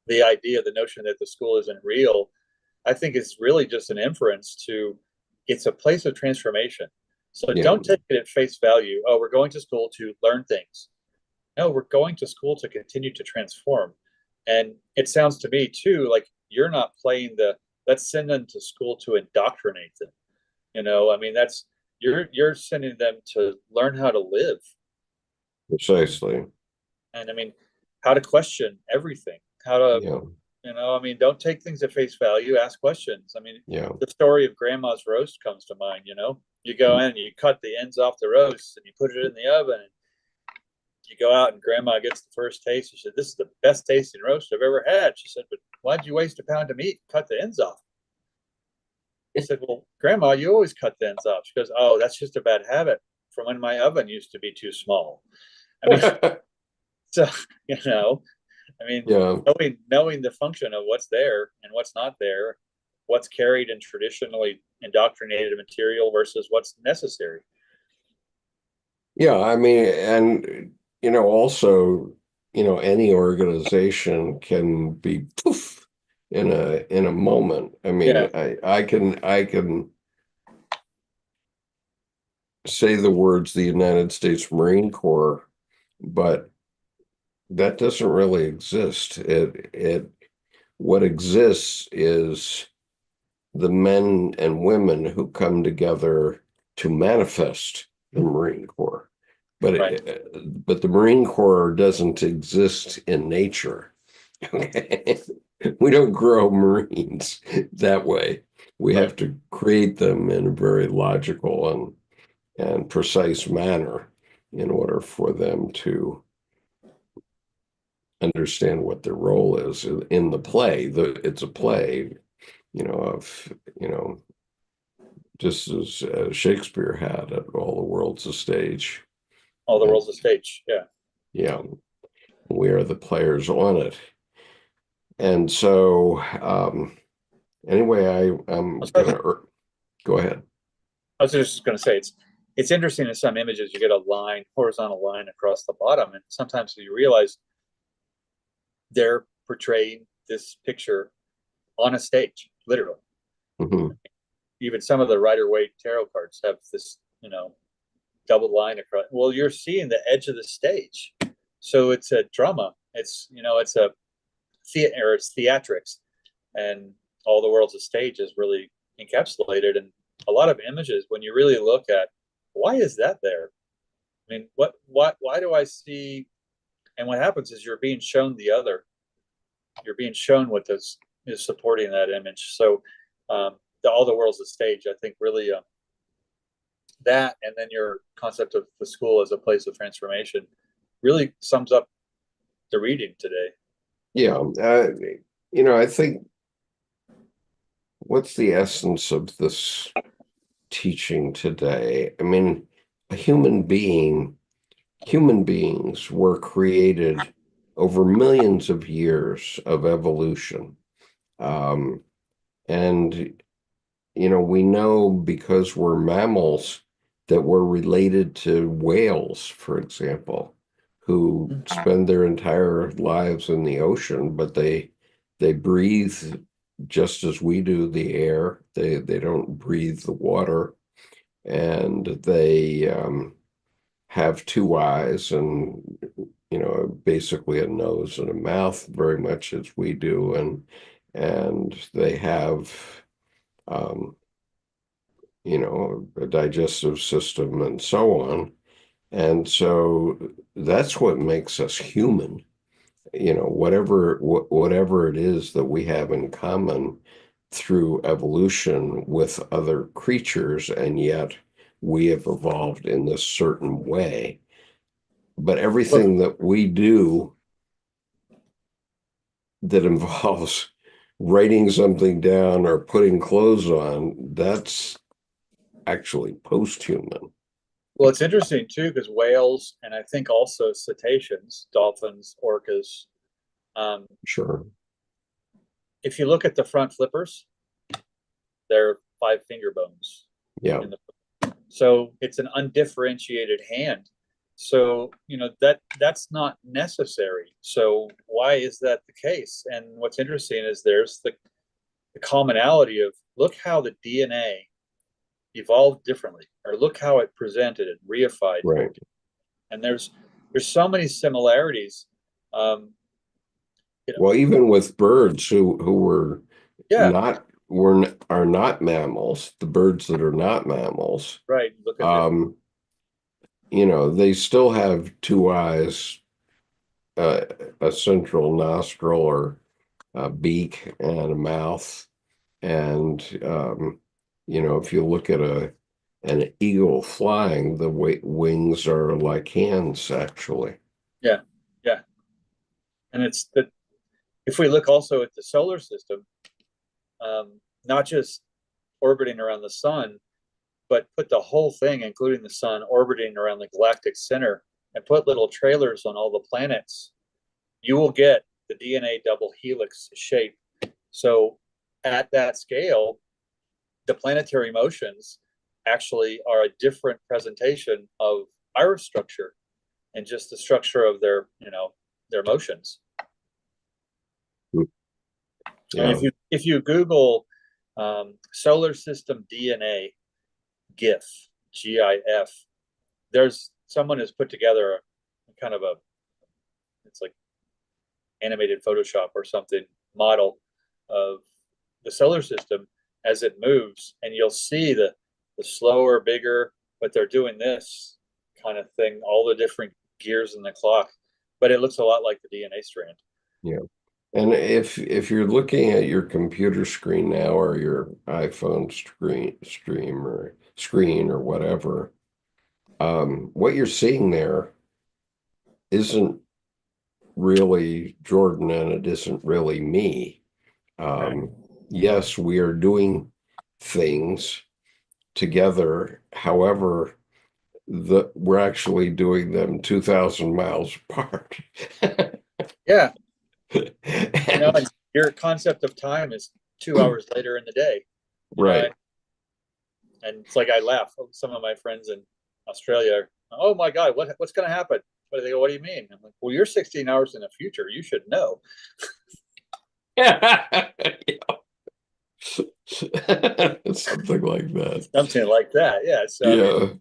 the idea, the notion that the school isn't real, I think is really just an inference to it's a place of transformation. So Yeah, don't take it at face value. Oh, we're going to school to learn things. No, we're going to school to continue to transform. And it sounds to me too like you're not playing the let's send them to school to indoctrinate them. I mean that's you're sending them to learn how to live. precisely. And I mean how to question everything, how to Yeah. I mean, don't take things at face value. Ask questions. I mean, Yeah. the story of Grandma's roast comes to mind. You go in and you cut the ends off the roast and you put it in the oven. And you go out and Grandma gets the first taste. She said, "This is the best tasting roast I've ever had." She said, "But why'd you waste a pound of meat and cut the ends off?" He said, "Well, Grandma, you always cut the ends off." She goes, "Oh, that's just a bad habit from when my oven used to be too small." I mean, so you know, I mean, Yeah. knowing the function of what's there and what's not there, what's carried in traditionally indoctrinated material versus what's necessary. Yeah, I mean, and also, any organization can be poof in a moment. I mean, Yeah. I can say the words the United States Marine Corps, but that doesn't really exist. It what exists is the men and women who come together to manifest the Marine Corps. But Right. but the Marine Corps doesn't exist in nature. Okay. We don't grow Marines that way. We Right. have to create them in a very logical and precise manner in order for them to understand what their role is in the play. It's a play, of, just as Shakespeare had it, all the world's a stage. All the And world's a stage. Yeah. yeah, we are the players on it. And so, anyway, I'm gonna go ahead. I was just going to say it's interesting in some images you get a line, horizontal line across the bottom, and sometimes you realize they're portraying this picture on a stage, literally. Mhm. Even some of the Rider-Waite tarot cards have this, double line across. Well, you're seeing the edge of the stage, so it's a drama. It's a theater, it's theatrics, and all the world's a stage is really encapsulated. And a lot of images, when you really look at why is that there? I mean, why do I see? And what happens is you're being shown the other. You're being shown what is supporting that image. So, all the world's a stage. I think really that, and then your concept of the school as a place of transformation, really sums up the reading today. Yeah, I think what's the essence of this teaching today? I mean, a human beings were created over millions of years of evolution. Um, and we know because we're mammals that we're related to whales, for example, who spend their entire lives in the ocean, but they breathe just as we do the air. They don't breathe the water, and they have two eyes and basically a nose and a mouth, very much as we do, and they have um, a digestive system and so on. And so that's what makes us human. Whatever it is that we have in common through evolution with other creatures, and yet we have evolved in this certain way. But everything that we do that involves writing something down or putting clothes on, that's actually post-human. Well, it's interesting too because whales and I think also cetaceans, dolphins, orcas. Um, Sure. if you look at the front flippers, they're five finger bones Yeah. in the so it's an undifferentiated hand. So that's not necessary. So why is that the case? And what's interesting is there's the commonality of look how the DNA evolved differently, or look how it presented and reified. Right. And there's so many similarities. Um, Well, even with birds who were yeah, not were are not mammals, the birds that are not mammals, right. Look at the um, they still have two eyes, uh, a central nostril or a beak and a mouth. And if you look at an eagle flying, the wings are like hands, actually. Yeah, yeah. And it's that if we look also at the solar system, not just orbiting around the sun, but put the whole thing, including the sun, orbiting around the galactic center, and put little trailers on all the planets, you will get the DNA double helix shape. So at that scale, the planetary motions actually are a different presentation of our structure and just the structure of their motions. And Yeah. if you Google solar system DNA GIF, GIF, there's someone has put together a kind of a, it's like animated Photoshop or something model of the solar system as it moves, and you'll see the slower, bigger, but they're doing this kind of thing, all the different gears in the clock, but it looks a lot like the DNA strand. Yeah. And if you're looking at your computer screen now or your iPhone screen or whatever, what you're seeing there isn't really Jordan and it isn't really me. Right. Yes, we are doing things together. However, we're actually doing them 2,000 miles apart. Yeah. And, And your concept of time is 2 hours later in the day. right. And it's like I laugh. Some of my friends in Australia, oh my God, what's going to happen? But they go, what do you mean? I'm like, well, you're 16 hours in the future. You should know. Something like that. Something like that. Yeah. So, I mean, Yeah.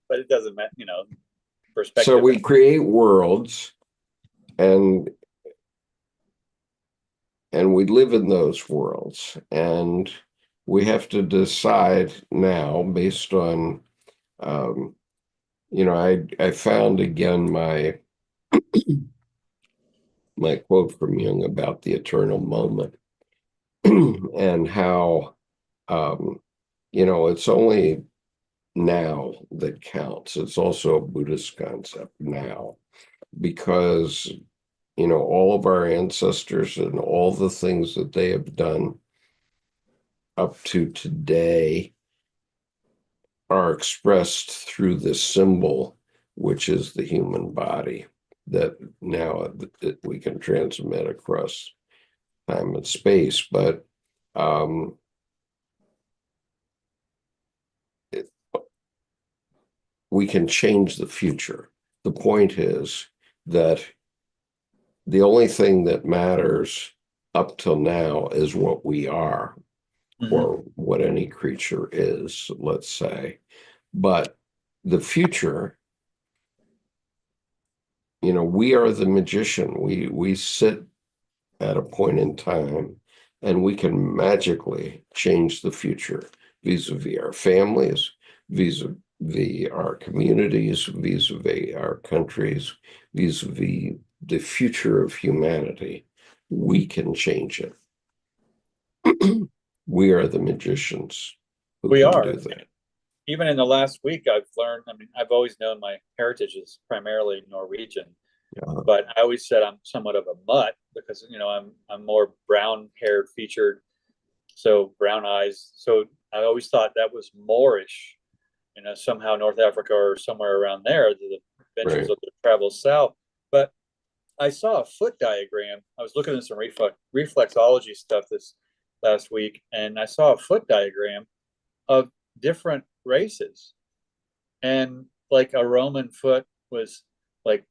but it doesn't matter, So perspective. we create worlds and we live in those worlds. And we have to decide now based on um, I found again my quote from Jung about the eternal moment and how it's only now that counts. It's also a Buddhist concept now, because all of our ancestors and all the things that they have done up to today are expressed through this symbol, which is the human body, that now that we can transmit across time and space. But um, we can change the future. The point is that the only thing that matters up till now is what we are, Mm-hmm. or what any creature is, let's say. But the future, we are the magician. We sit at a point in time and we can magically change the future vis-a-vis our families, vis-a-vis our communities, vis-a-vis our countries, vis-a-vis the future of humanity. We can change it. We are the magicians who We can are. do that. Even in the last week, I've learned, I mean, I've always known my heritage is primarily Norwegian, Yeah. but I always said I'm somewhat of a mutt because, I'm more brown haired featured. So brown eyes. So I always thought that was Moorish, somehow North Africa or somewhere around there, the adventures Right. of the travel south. But I saw a foot diagram. I was looking at some reflexology stuff this last week, and I saw a foot diagram of different races. And like a Roman foot was like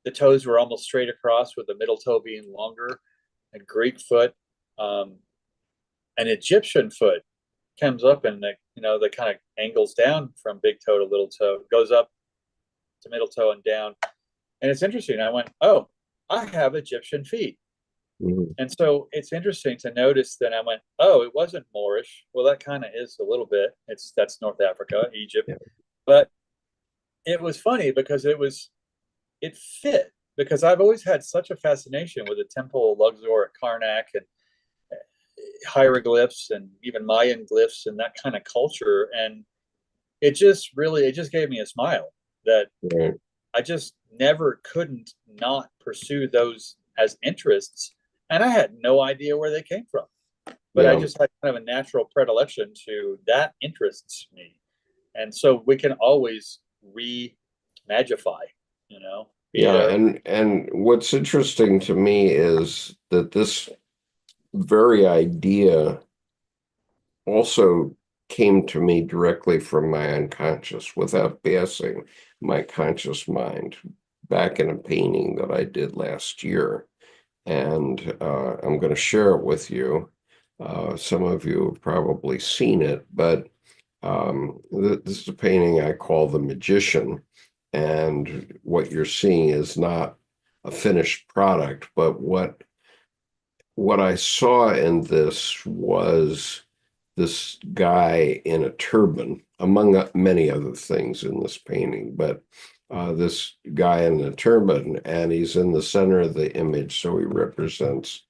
the toes were almost straight across with the middle toe being longer. A Greek foot, um, an Egyptian foot comes up and the kind of angles down from big toe to little toe, goes up to middle toe and down. And it's interesting. I went, oh, I have Egyptian feet. Mhm. And so it's interesting to notice that I went, oh, it wasn't Moorish. Well, that kind of is a little bit. That's North Africa, Egypt. Yeah. But it was funny because it fit because I've always had such a fascination with the Temple of Luxor at Karnak and hieroglyphs and even Mayan glyphs and that kind of culture. And it just gave me a smile that Right. I just never couldn't not pursue those as interests. And I had no idea where they came from, but I Yeah. just had kind of a natural predilection to that interests me. And so we can always re-magify, be it Yeah. a, And what's interesting to me is that this very idea also came to me directly from my unconscious without passing my conscious mind back in a painting that I did last year. And I'm going to share it with you. Some of you have probably seen it, but this is a painting I call The Magician. And what you're seeing is not a finished product, but what I saw in this was this guy in a turban, among many other things in this painting, but this guy in a turban, and he's in the center of the image, so he represents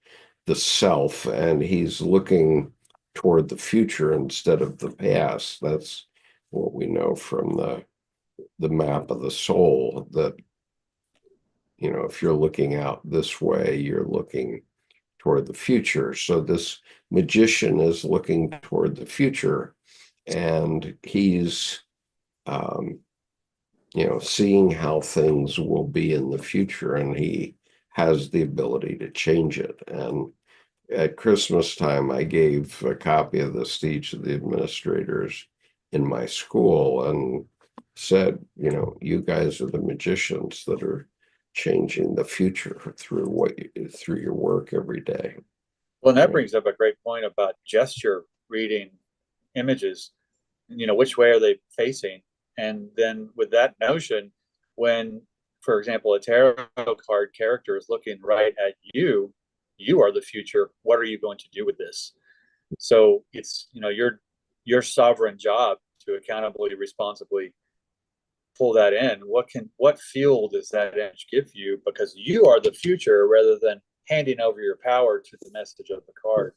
the self, and he's looking toward the future instead of the past. That's what we know from the map of the soul, that if you're looking out this way, you're looking toward the future. So this magician is looking toward the future, and he's um, seeing how things will be in the future, and he has the ability to change it. And at Christmas time, I gave a copy of this to each of the administrators in my school and said, you guys are the magicians that are changing the future through your work every day. well, and that Right. brings up a great point about gesture reading images, which way are they facing? And then with that notion, when, for example, a tarot card character is looking right at you, you are the future. What are you going to do with this? So it's, your sovereign job to accountably, responsibly pull that in. What fuel does that image give you? Because you are the future rather than handing over your power to the message of the card.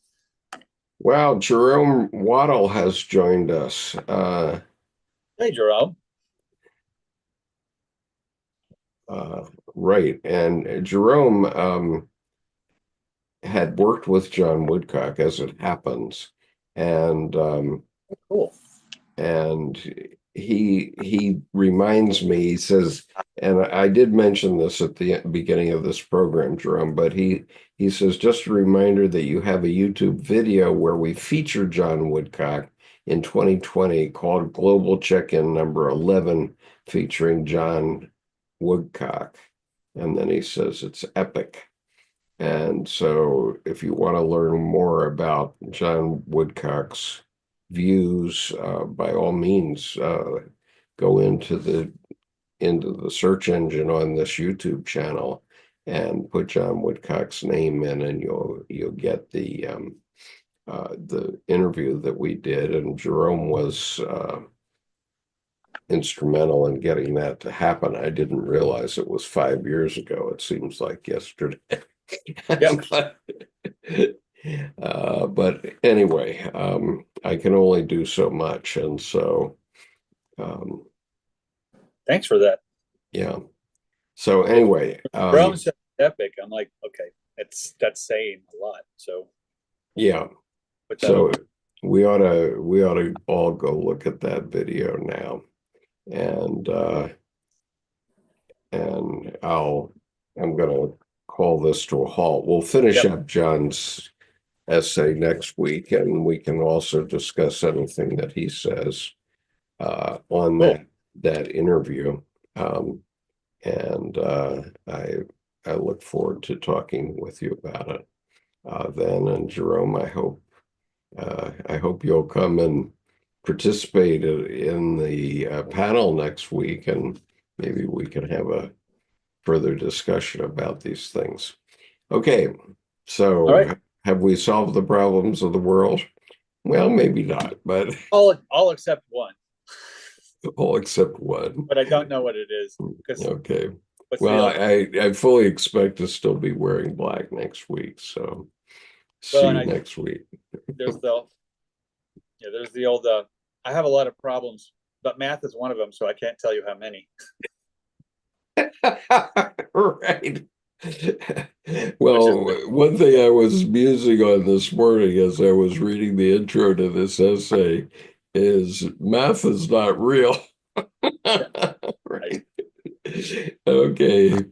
Wow, Jerome Waddle has joined us. Hey, Jerome. Right. And Jerome had worked with John Woodcock, as it happens, and Cool. and he reminds me. He says, and I did mention this at the beginning of this program, Jerome, but he says, just a reminder that you have a YouTube video where we feature John Woodcock in 2020 called Global Check-in number 11, featuring John Woodcock. And then he says it's epic. And so if you want to learn more about John Woodcock's views, by all means, go into the search engine on this YouTube channel and put John Woodcock's name in, and you'll get the interview that we did. And Jerome was instrumental in getting that to happen. I didn't realize it was 5 years ago. It seems like yesterday. Yep. But anyway, I can only do so much, and so Thanks for that. yeah. So anyway, Jerome said epic. I'm like, okay, that's saying a lot. So yeah. put that So on. we ought to all go look at that video now, and I'm gonna call this to a halt. We'll finish Yep. up John's essay next week, and we can also discuss anything that he says on Cool. that interview. Um, and I look forward to talking with you about it then. And Jerome, I hope you'll come and participate in the panel next week, and maybe we can have a further discussion about these things. Okay, All so right. have we solved the problems of the world? Well, maybe not, but I'll accept one, all except one. but I don't know what it is because Okay. what's the Well, other? I fully expect to still be wearing black next week. So Well, See and you next week. there's the there's the old I have a lot of problems, but math is one of them, so I can't tell you how many. Right. Which is Well, one thing I was musing on this morning as I was reading the intro to this essay is math is not real. yeah, right. Right. Okay.